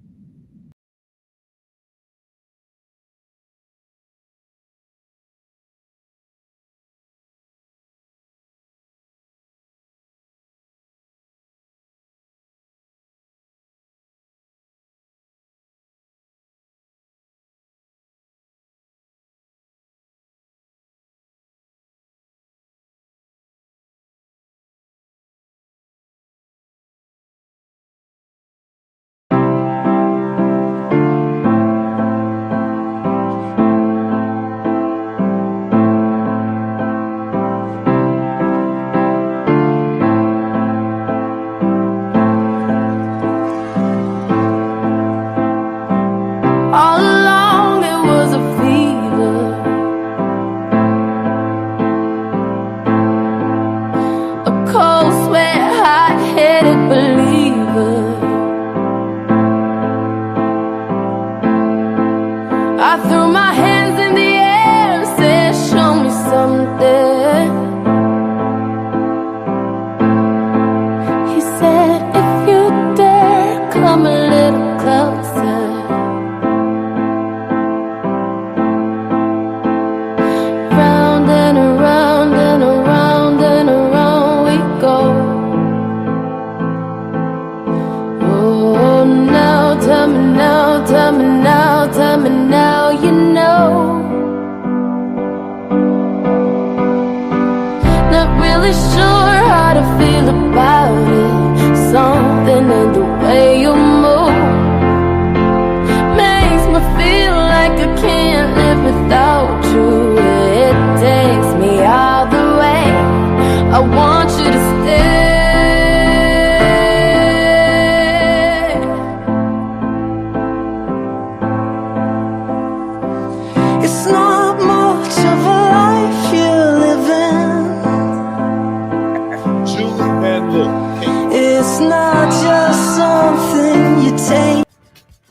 I threw my hands in the air and said, show me something. He said, if you dare, come a little closer. Round and around and around and around we go. Oh, now, tell me now, tell me now, tell me now, you know. Not really sure how to feel about it. Something in the way you move makes me feel like I can't live without you. It takes me all the way. I want you to stay. It's not much of a life you're living. It's not just something you take.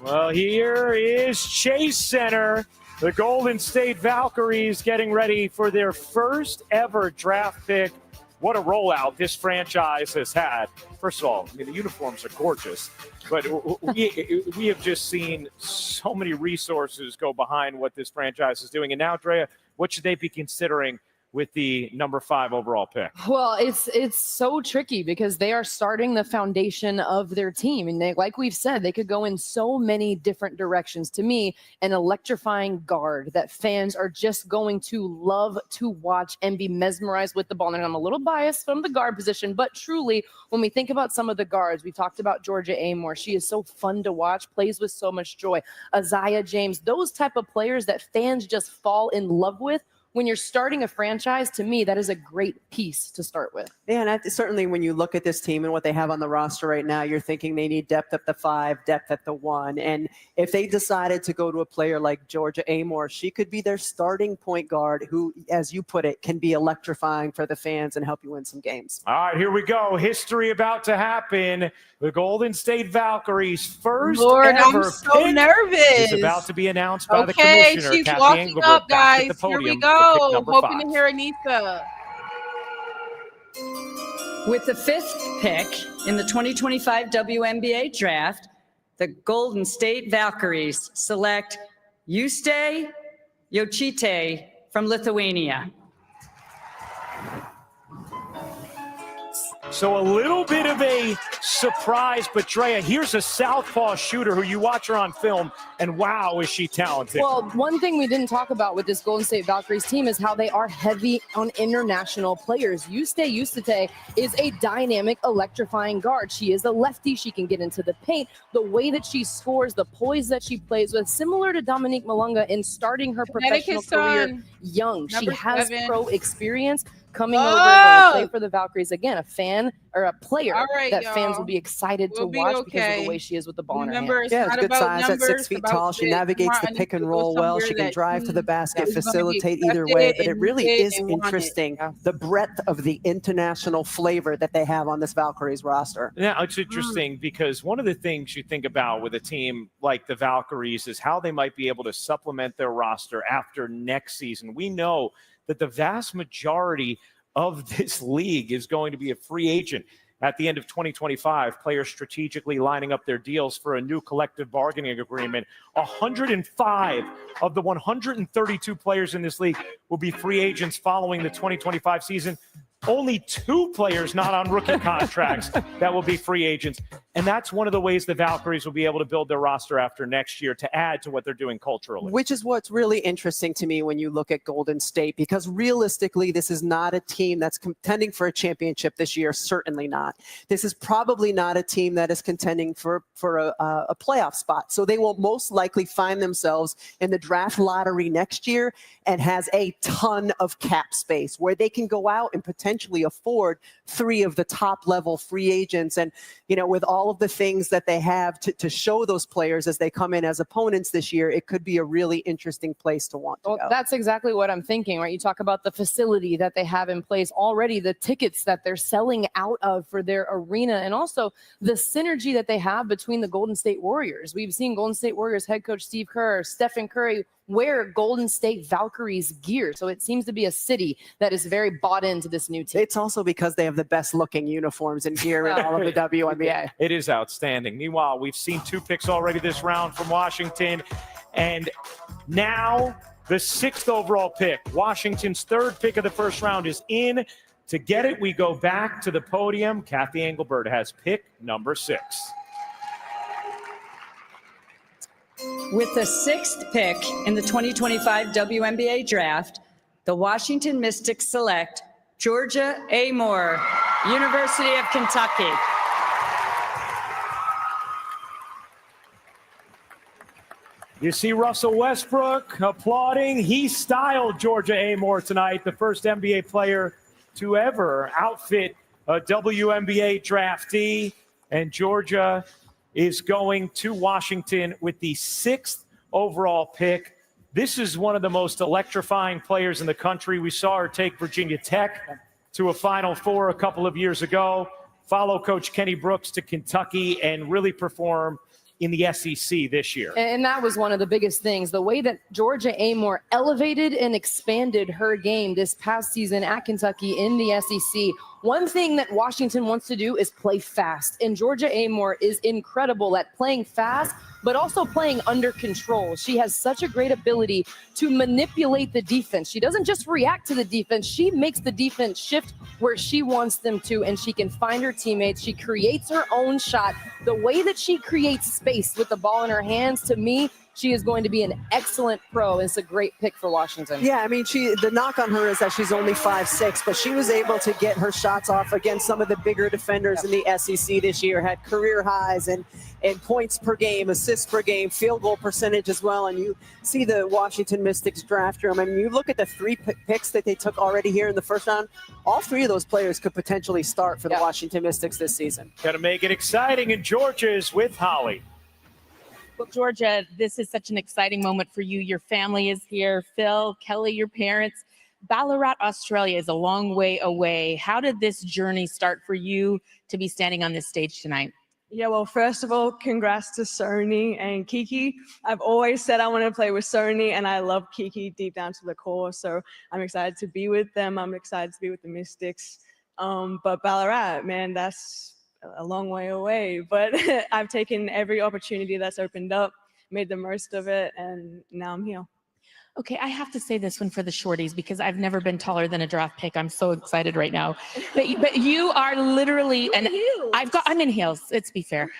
Well, here is Chase Center. The Golden State Valkyries getting ready for their first ever draft pick. What a rollout this franchise has had. First of all, I mean, the uniforms are gorgeous, but we have just seen so many resources go behind what this franchise is doing. And now, Drea, what should they be considering with the number 5 overall pick?
Well, it's so tricky because they are starting the foundation of their team. And they, like we've said, they could go in so many different directions. To me, an electrifying guard that fans are just going to love to watch and be mesmerized with the ball. And I'm a little biased from the guard position, but truly, when we think about some of the guards, we talked about Georgia Amore. She is so fun to watch, plays with so much joy. Isaiah James, those type of players that fans just fall in love with. When you're starting a franchise, to me, that is a great piece to start with.
Yeah, and certainly when you look at this team and what they have on the roster right now, you're thinking they need depth at the 5, depth at the 1. And if they decided to go to a player like Georgia Amore, she could be their starting point guard who, as you put it, can be electrifying for the fans and help you win some games.
All right, here we go. History about to happen. The Golden State Valkyries' first
Lord,
ever
I'm so
pick
nervous.
is about to be announced by the
Okay,
commissioner,
she's
Kathy
walking
Engelbert,
up,
back at
guys.
the podium
Here we
for pick
go.
number
Hoping
5.
to hear Aneesah.
With the 5th pick in the 2025 WNBA Draft, the Golden State Valkyries select Aneesah Morrow from Lithuania.
So a little bit of a surprise, but Drea, here's a southpaw shooter who you watch her on film, and wow, is she talented.
Well, one thing we didn't talk about with this Golden State Valkyries team is how they are heavy on international players. Aneesah is a dynamic, electrifying guard. She is a lefty. She can get into the paint. The way that she scores, the poise that she plays with, similar to Dominique Malunga in starting her professional career young. She has
7.
pro experience coming over to play for the Valkyries. Again, a fan or a player that fans will be excited to watch because of the way she is with the ball in her hand.
Yeah, it's good size at 6 feet tall. She navigates the pick and roll well. She can drive to the basket, facilitate either way. But it really is interesting, the breadth of the international flavor that they have on this Valkyries roster.
Yeah, it's interesting because one of the things you think about with a team like the Valkyries is how they might be able to supplement their roster after next season. We know that the vast majority of this league is going to be a free agent at the end of 2025. Players strategically lining up their deals for a new collective bargaining agreement. 105 of the 132 players in this league will be free agents following the 2025 season. Only 2 players not on rookie contracts that will be free agents. And that's one of the ways the Valkyries will be able to build their roster after next year to add to what they're doing culturally.
Which is what's really interesting to me when you look at Golden State, because realistically, this is not a team that's contending for a championship this year. Certainly not. This is probably not a team that is contending for a playoff spot. So they will most likely find themselves in the draft lottery next year and has a ton of cap space where they can go out and potentially afford 3 of the top level free agents. And, you know, with all of the things that they have to show those players as they come in as opponents this year, it could be a really interesting place to want to go.
That's exactly what I'm thinking, right? You talk about the facility that they have in place already, the tickets that they're selling out of for their arena, and also the synergy that they have between the Golden State Warriors. We've seen Golden State Warriors head coach Steve Kerr, Stephen Curry wear Golden State Valkyries gear. So it seems to be a city that is very bought into this new team.
It's also because they have the best looking uniforms and gear in all of the WNBA.
It is outstanding. Meanwhile, we've seen 2 picks already this round from Washington, and now the 6th overall pick. Washington's 3rd pick of the first round is in. To get it, we go back to the podium. Kathy Engelbert has pick number 6.
With the 6th pick in the 2025 WNBA Draft, the Washington Mystics select Georgia A. Moore, University of Kentucky.
You see Russell Westbrook applauding. He styled Georgia A. Moore tonight, the first NBA player to ever outfit a WNBA draftee. And Georgia is going to Washington with the 6th overall pick. This is one of the most electrifying players in the country. We saw her take Virginia Tech to a Final Four a couple of years ago, follow Coach Kenny Brooks to Kentucky, and really perform in the SEC this year.
And that was one of the biggest things, the way that Georgia A. Moore elevated and expanded her game this past season at Kentucky in the SEC. One thing that Washington wants to do is play fast, and Georgia A. Moore is incredible at playing fast, but also playing under control. She has such a great ability to manipulate the defense. She doesn't just react to the defense. She makes the defense shift where she wants them to, and she can find her teammates. She creates her own shot. The way that she creates space with the ball in her hands, to me, she is going to be an excellent pro. It's a great pick for Washington.
Yeah, I mean, the knock on her is that she's only 5'6", but she was able to get her shots off against some of the bigger defenders in the SEC this year, had career highs and points per game, assists per game, field goal percentage as well. And you see the Washington Mystics draft room. I mean, you look at the 3 picks that they took already here in the first round, all 3 of those players could potentially start for the Washington Mystics this season.
Got to make it exciting, and Georgia is with Holly.
Well, Georgia, this is such an exciting moment for you. Your family is here. Phil, Kelly, your parents. Ballarat, Australia is a long way away. How did this journey start for you to be standing on this stage tonight?
Yeah, well, first of all, congrats to Sony and Kiki. I've always said I want to play with Sony, and I love Kiki deep down to the core. So I'm excited to be with them. I'm excited to be with the Mystics. But Ballarat, man, that's a long way away. But I've taken every opportunity that's opened up, made the most of it, and now I'm here.
Okay, I have to say this one for the shorties because I've never been taller than a draft pick. I'm so excited right now. But you are literally, and I'm in heels, let's be fair.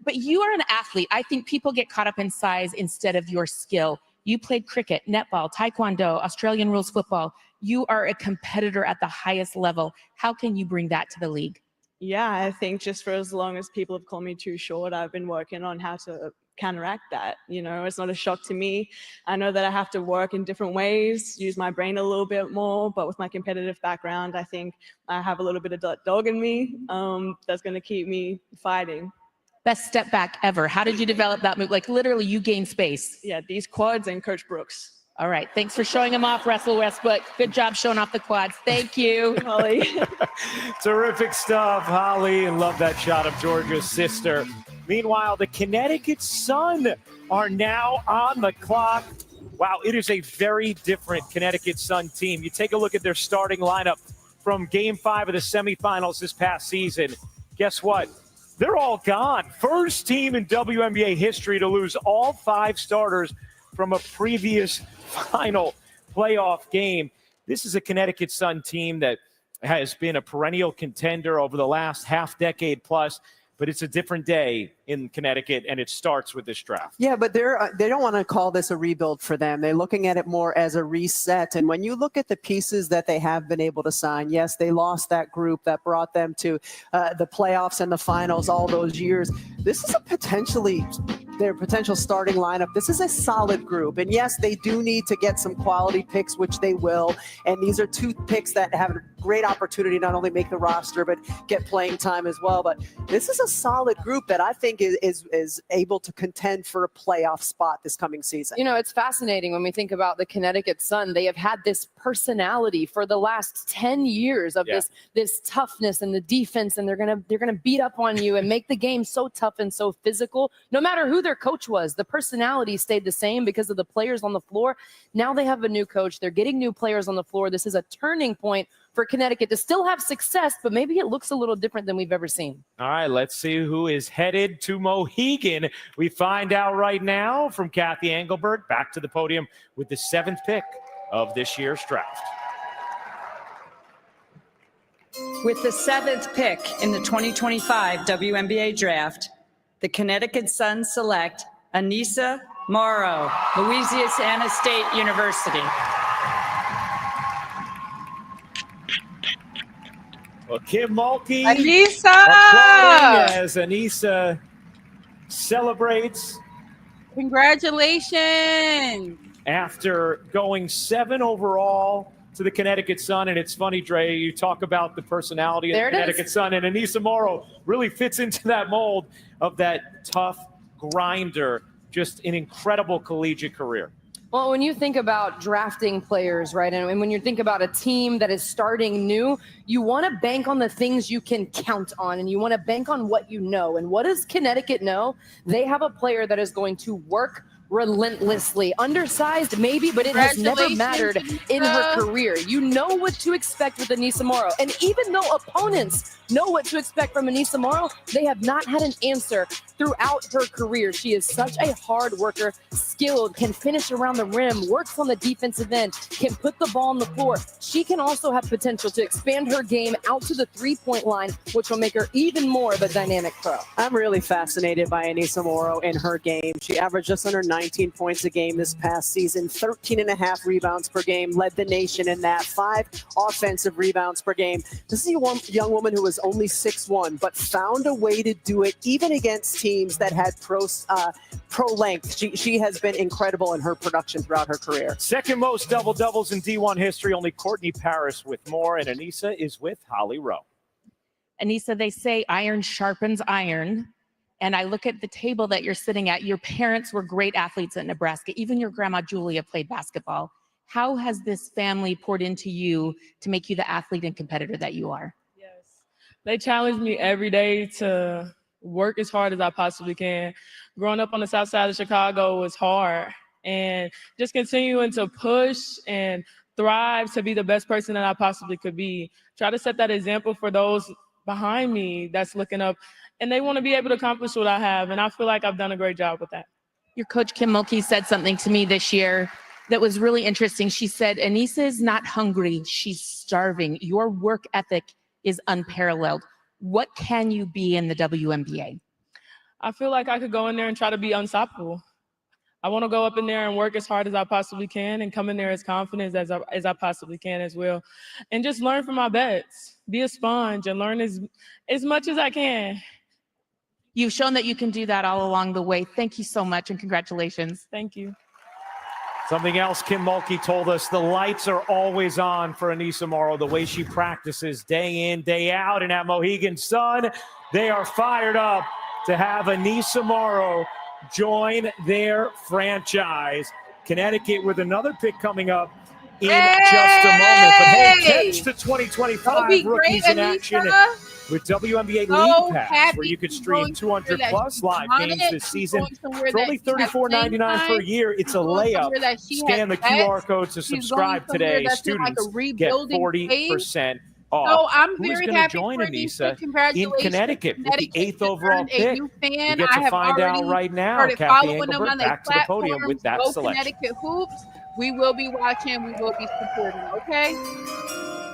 But you are an athlete. I think people get caught up in size instead of your skill. You played cricket, netball, taekwondo, Australian rules football. You are a competitor at the highest level. How can you bring that to the league?
Yeah, I think just for as long as people have called me too short, I've been working on how to counteract that. You know, it's not a shock to me. I know that I have to work in different ways, use my brain a little bit more, but with my competitive background, I think I have a little bit of that dog in me that's going to keep me fighting.
Best step back ever. How did you develop that move? Like literally you gain space.
Yeah, these quads and Coach Brooks.
All right. Thanks for showing them off, Russell Westbrook. Good job showing off the quads. Thank you,
Holly.
Terrific stuff, Holly. And love that shot of Georgia's sister. Meanwhile, the Connecticut Sun are now on the clock. Wow, it is a very different Connecticut Sun team. You take a look at their starting lineup from Game 5 of the semifinals this past season. Guess what? They're all gone. First team in WNBA history to lose all 5 starters from a previous final playoff game. This is a Connecticut Sun team that has been a perennial contender over the last half decade plus, but it's a different day in Connecticut, and it starts with this draft.
Yeah, but they don't want to call this a rebuild for them. They're looking at it more as a reset. And when you look at the pieces that they have been able to sign, yes, they lost that group that brought them to the playoffs and the finals all those years. This is their potential starting lineup. This is a solid group. And yes, they do need to get some quality picks, which they will. And these are 2 picks that have great opportunity to not only make the roster, but get playing time as well. But this is a solid group that I think is able to contend for a playoff spot this coming season.
You know, it's fascinating when we think about the Connecticut Sun. They have had this personality for the last 10 years of this toughness and the defense, and they're gonna beat up on you and make the game so tough and so physical. No matter who their coach was, the personality stayed the same because of the players on the floor. Now they have a new coach. They're getting new players on the floor. This is a turning point for Connecticut to still have success, but maybe it looks a little different than we've ever seen.
All right, let's see who is headed to Mohegan. We find out right now from Kathy Engelbert. Back to the podium with the 7th pick of this year's draft.
With the 7th pick in the 2025 WNBA Draft, the Connecticut Sun select Aneesah Morrow, Louisiana State University.
Well, Kim Mulkey
Aneesah!
applauding as Aneesah celebrates.
Congratulations.
After going 7 overall to the Connecticut Sun. And it's funny, Dre, you talk about the personality of the Connecticut Sun, and Aneesah Morrow really fits into that mold of that tough grinder. Just an incredible collegiate career.
Well, when you think about drafting players, right, and when you think about a team that is starting new, you want to bank on the things you can count on, and you want to bank on what you know. And what does Connecticut know? They have a player that is going to work relentlessly. Undersized, maybe, but it has never mattered in her career. You know what to expect with Aneesah Morrow. And even though opponents know what to expect from Aneesah Morrow, they have not had an answer throughout her career. She is such a hard worker, skilled, can finish around the rim, works on the defensive end, can put the ball on the floor. She can also have potential to expand her game out to the three-point line, which will make her even more of a dynamic pro.
I'm really fascinated by Aneesah Morrow in her game. She averaged just under 19 points a game this past season, 13.5 rebounds per game, led the nation in that, 5 offensive rebounds per game. This is a young woman who was only 6'1", but found a way to do it even against teams that had pro length. She has been incredible in her production throughout her career.
Second most double-doubles in D1 history, only Courtney Paris with more, and Aneesah is with Holly Rowe.
Aneesah, they say iron sharpens iron. And I look at the table that you're sitting at. Your parents were great athletes at Nebraska. Even your grandma Julia played basketball. How has this family poured into you to make you the athlete and competitor that you are?
Yes. They challenge me every day to work as hard as I possibly can. Growing up on the south side of Chicago was hard. And just continuing to push and thrive to be the best person that I possibly could be. Try to set that example for those behind me that's looking up, and they want to be able to accomplish what I have, and I feel like I've done a great job with that.
Your coach, Kim Mulkey, said something to me this year that was really interesting. She said, Aneesah is not hungry, she's starving. Your work ethic is unparalleled. What can you be in the WNBA?
I feel like I could go in there and try to be unstoppable. I want to go up in there and work as hard as I possibly can and come in there as confident as I possibly can as well. And just learn from my bets. Be a sponge and learn as much as I can.
You've shown that you can do that all along the way. Thank you so much and congratulations.
Thank you.
Something else Kim Mulkey told us, the lights are always on for Aneesah Morrow, the way she practices day in, day out. And at Mohegan Sun, they are fired up to have Aneesah Morrow join their franchise. Connecticut with another pick coming up in just a moment. But hey, catch the 2025 rookies in action with WNBA League Pass, where you could stream 200+ live games this season for only $34.99 per year. It's a layup. Scan the QR code to subscribe today. Students get 40% off.
So I'm
Who's
very
going to
happy
join
for
Aneesah in Connecticut with the 8th overall pick? We
Fan.
get to find out right now. Kathy Engelbert back to the podium with that selection.
Connecticut Hoops. We will be watching. We will be supporting. Okay.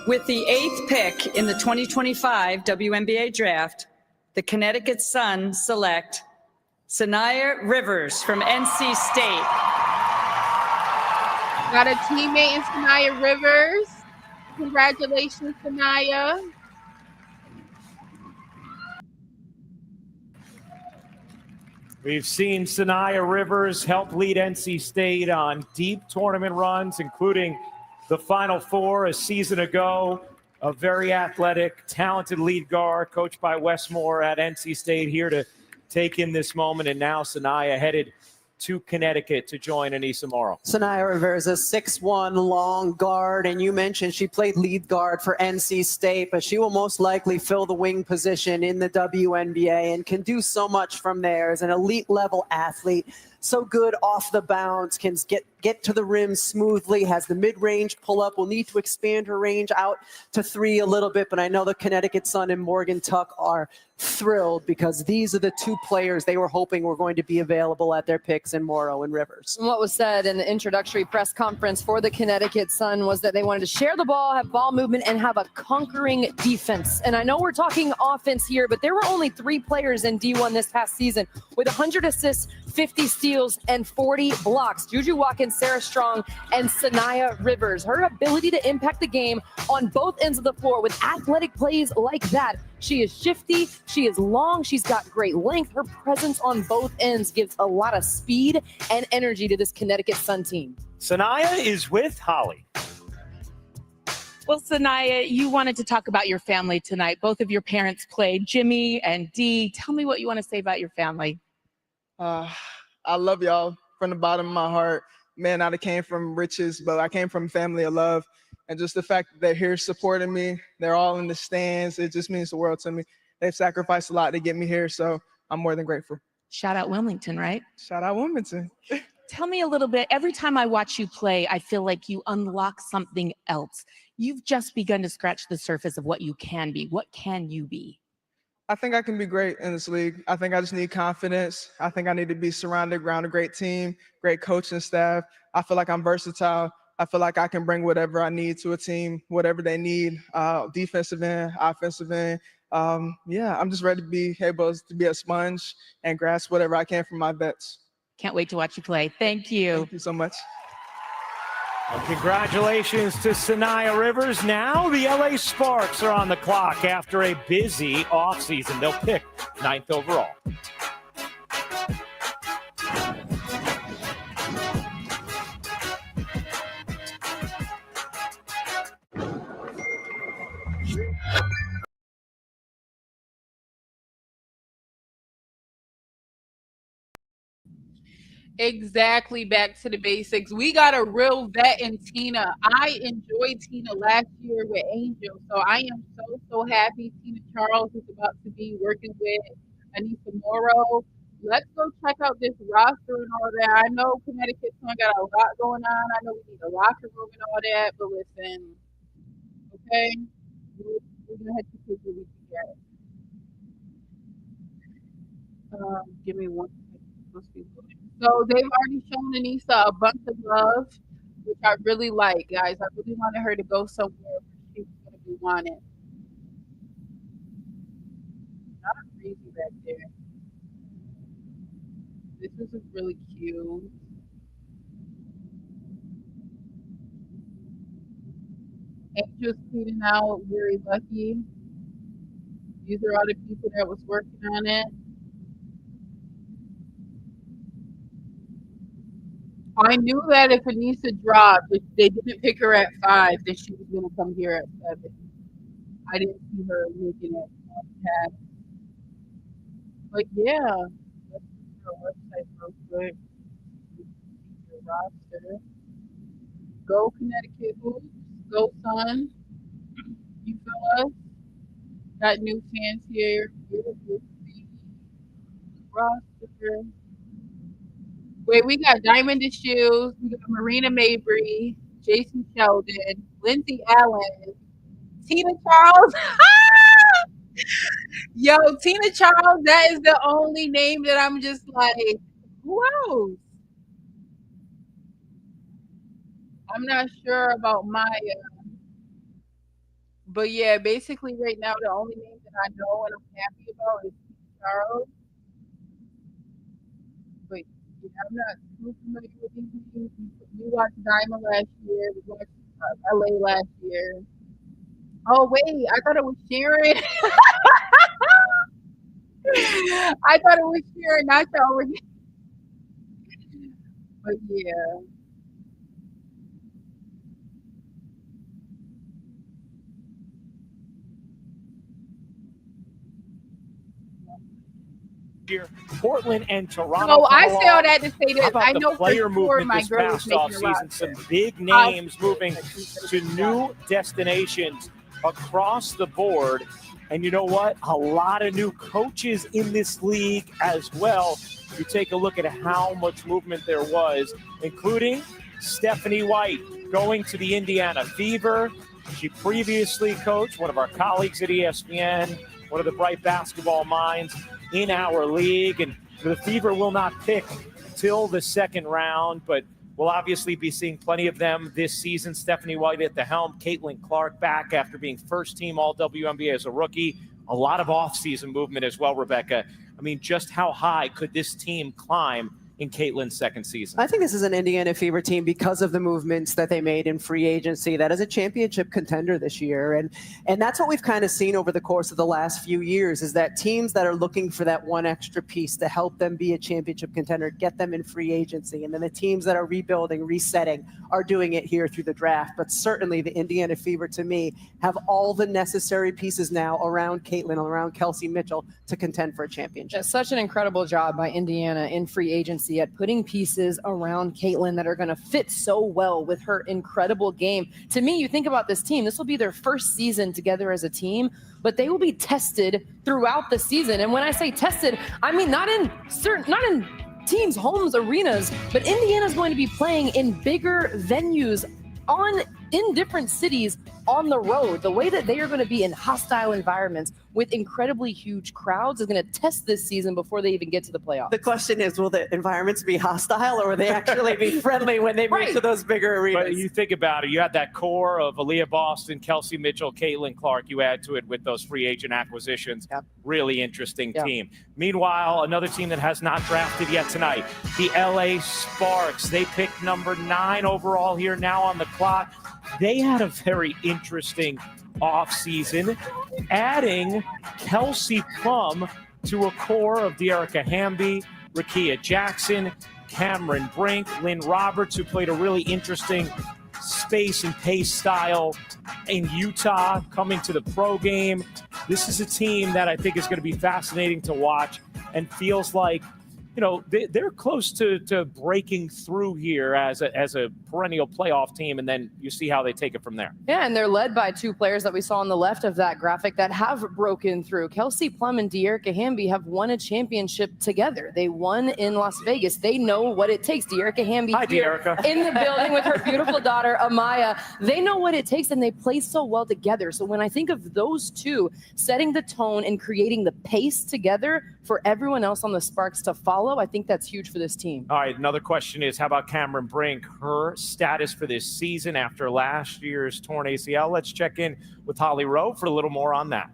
With the 8th pick in the 2025 WNBA Draft, the Connecticut Sun select Sanaya Rivers from NC State.
Got a teammate in Sanaya Rivers. Congratulations, Sanaya.
We've seen Sanaya Rivers help lead NC State on deep tournament runs, including the Final Four a season ago. a very athletic, talented lead guard, coached by Wes Moore at NC State, here to take in this moment. And now Sanaya headed to Connecticut to join Aneesah Morrow.
Sanaya Rivers, a 6'1" long guard, and you mentioned she played lead guard for NC State, but she will most likely fill the wing position in the WNBA and can do so much from there as an elite level athlete. So good off the bounce, can get to the rim smoothly, has the mid-range pull-up, will need to expand her range out to 3 a little bit, but I know the Connecticut Sun and Morgan Tuck are thrilled because these are the 2 players they were hoping were going to be available at their picks in Morrow and Rivers.
What was said in the introductory press conference for the Connecticut Sun was that they wanted to share the ball, have ball movement, and have a conquering defense. And I know we're talking offense here, but there were only 3 players in D1 this past season with 100 assists, 50 steals, and 40 blocks. Juju Watkins, Sarah Strong, and Sanaya Rivers. Her ability to impact the game on both ends of the floor with athletic plays like that. She is shifty, she is long, she's got great length. Her presence on both ends gives a lot of speed and energy to this Connecticut Sun team.
Sanaya is with Holly.
Well, Sanaya, you wanted to talk about your family tonight. Both of your parents played, Jimmy and Dee. Tell me what you want to say about your family.
I love y'all from the bottom of my heart. Man, I came from riches, but I came from a family of love. And just the fact that they're here supporting me, they're all in the stands, it just means the world to me. They've sacrificed a lot to get me here, so I'm more than grateful.
Shout out Wilmington, right?
Shout out Wilmington.
Tell me a little bit. Every time I watch you play, I feel like you unlock something else. You've just begun to scratch the surface of what you can be. What can you be?
I think I can be great in this league. I think I just need confidence. I think I need to be surrounded around a great team, great coaching staff. I feel like I'm versatile. I feel like I can bring whatever I need to a team, whatever they need, defensive end, offensive end. Yeah, I'm just ready to be able to be a sponge and grasp whatever I can from my vets.
Can't wait to watch you play. Thank you.
Thank you so much.
Well, congratulations to Sanaya Rivers. Now the LA Sparks are on the clock after a busy offseason. They'll pick 9th overall.
Exactly, back to the basics. We got a real vet in Tina. I enjoyed Tina last year with Angel, so I am so happy Tina Charles is about to be working with Aneesah Morrow. Let's go check out this roster and all that. I know Connecticut Sun got a lot going on. I know we need a locker room and all that, but listen, okay, we're gonna have to take what we can get. Give me one second. So they've already shown Aneesah a bunch of love, which I really like, guys. I really wanted her to go somewhere where she was going to be wanted. Not crazy back there. This is really cute. Angel's tweeting out, very lucky. These are all the people that was working on it. I knew that if Aneesah dropped, if they didn't pick her at 5, then she was going to come here at 7. I didn't see her making it on tap. But yeah, let's see her website real quick. Your roster. Go Connecticut Hoops. Go Sun. You feel us? Got new fans here. Roster. Wait, we got Diamond Shoes, we got Marina Mabry, Jason Sheldon, Lindsay Allen, Tina Charles. Yo, Tina Charles, that is the only name that I'm just like, who else? I'm not sure about Maya. But yeah, basically right now the only name that I know and I'm happy about is Tina Charles. But yeah, I'm not too familiar with these names. We watched Diamond last year. We watched LA last year. Oh wait, I thought it was Sharon. I thought it was Sharon, not y'all. But yeah.
Here, Portland and Toronto.
No, I
come
say all
along.
that to say
How
this.
about
I
the
know for
player
sure
movement
my
this
girl is
past
making a
offseason? Some
roster.
big names moving to new destinations across the board. And you know what? A lot of new coaches in this league as well. You take a look at how much movement there was, including Stephanie White going to the Indiana Fever. She previously coached one of our colleagues at ESPN, one of the bright basketball minds in our league. And the Fever will not pick till the second round, but we'll obviously be seeing plenty of them this season. Stephanie White at the helm, Caitlin Clark back after being first team all WNBA as a rookie. A lot of offseason movement as well, Rebecca. I mean, just how high could this team climb in Caitlin's second season?
I think this is an Indiana Fever team because of the movements that they made in free agency that is a championship contender this year. And that's what we've kind of seen over the course of the last few years is that teams that are looking for that one extra piece to help them be a championship contender, get them in free agency. And then the teams that are rebuilding, resetting are doing it here through the draft. But certainly the Indiana Fever, to me, have all the necessary pieces now around Caitlin, around Kelsey Mitchell to contend for a championship.
Yeah, such an incredible job by Indiana in free agency at putting pieces around Caitlin that are going to fit so well with her incredible game. To me, you think about this team, this will be their first season together as a team, but they will be tested throughout the season. And when I say tested, I mean not in teams' homes, arenas, but Indiana's going to be playing in bigger venues in different cities on the road. The way that they are going to be in hostile environments with incredibly huge crowds is going to test this season before they even get to the playoffs.
The question is, will the environments be hostile or will they actually be friendly when they move to those bigger arenas?
But you think about it, you had that core of Aaliyah Boston, Kelsey Mitchell, Caitlin Clark. You add to it with those free agent acquisitions.
Yep.
Really interesting team. Meanwhile, another team that has not drafted yet tonight, the LA Sparks. They picked number 9 overall here now on the clock. They had a very interesting offseason, adding Kelsey Plum to a core of De'Arica Hamby, Rakia Jackson, Cameron Brink, Lynn Roberts, who played a really interesting space and pace style in Utah, coming to the pro game. This is a team that I think is going to be fascinating to watch and feels like, you know, they're close to breaking through here as a perennial playoff team, and then you see how they take it from there.
Yeah, and they're led by 2 players that we saw on the left of that graphic that have broken through. Kelsey Plum and De'Arica Hamby have won a championship together. They won in Las Vegas. They know what it takes. De'Arica Hamby here in the building with her beautiful daughter, Amaya. They know what it takes, and they play so well together. So when I think of those 2 setting the tone and creating the pace together for everyone else on the Sparks to follow, I think that's huge for this team.
All right, another question is, how about Cameron Brink, her status for this season after last year's torn ACL? Let's check in with Holly Rowe for a little more on that.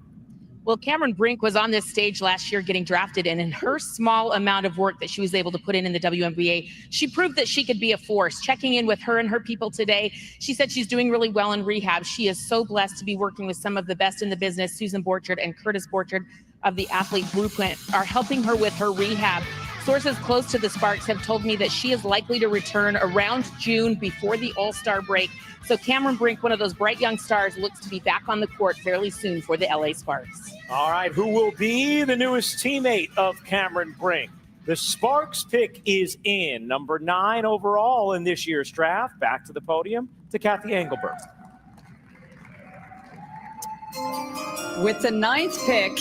Well, Cameron Brink was on this stage last year getting drafted, and in her small amount of work that she was able to put in the WNBA, she proved that she could be a force. Checking in with her and her people today, she said she's doing really well in rehab. She is so blessed to be working with some of the best in the business. Susan Borchard and Curtis Borchard of the Athlete Blueprint are helping her with her rehab. Sources close to the Sparks have told me that she is likely to return around June before the All-Star break. So Cameron Brink, one of those bright young stars, looks to be back on the court fairly soon for the LA Sparks.
All right, who will be the newest teammate of Cameron Brink? The Sparks pick is in, number 9 overall in this year's draft. Back to the podium to Kathy Engelberg.
With the 9th pick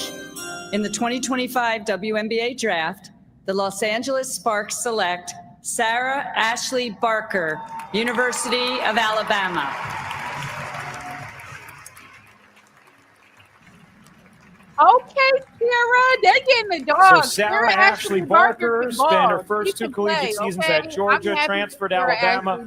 in the 2025 WNBA Draft, the Los Angeles Sparks select Sarah Ashley Barker, University of Alabama.
Okay, Sarah, they're getting the dog.
So Sarah Ashley Barker spent her first 2 collegiate seasons at Georgia, transferred to Alabama.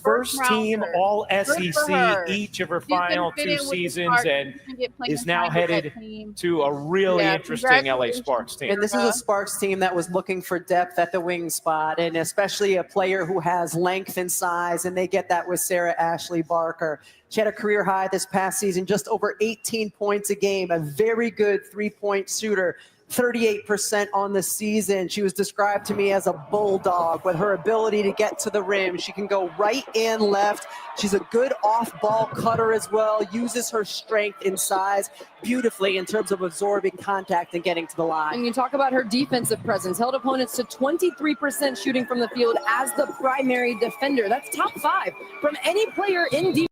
First team all SEC each of her final 2 seasons, and is now headed to a really interesting LA Sparks team.
And this is a Sparks team that was looking for depth at the wing spot, and especially a player who has length and size, and they get that with Sarah Ashley Barker. She had a career high this past season, just over 18 points a game, a very good 3-point shooter. 38% on the season. She was described to me as a bulldog with her ability to get to the rim. She can go right and left. She's a good off-ball cutter as well, uses her strength and size beautifully in terms of absorbing contact and getting to the line.
And you talk about her defensive presence, held opponents to 23% shooting from the field as the primary defender. That's top 5 from any player in defense.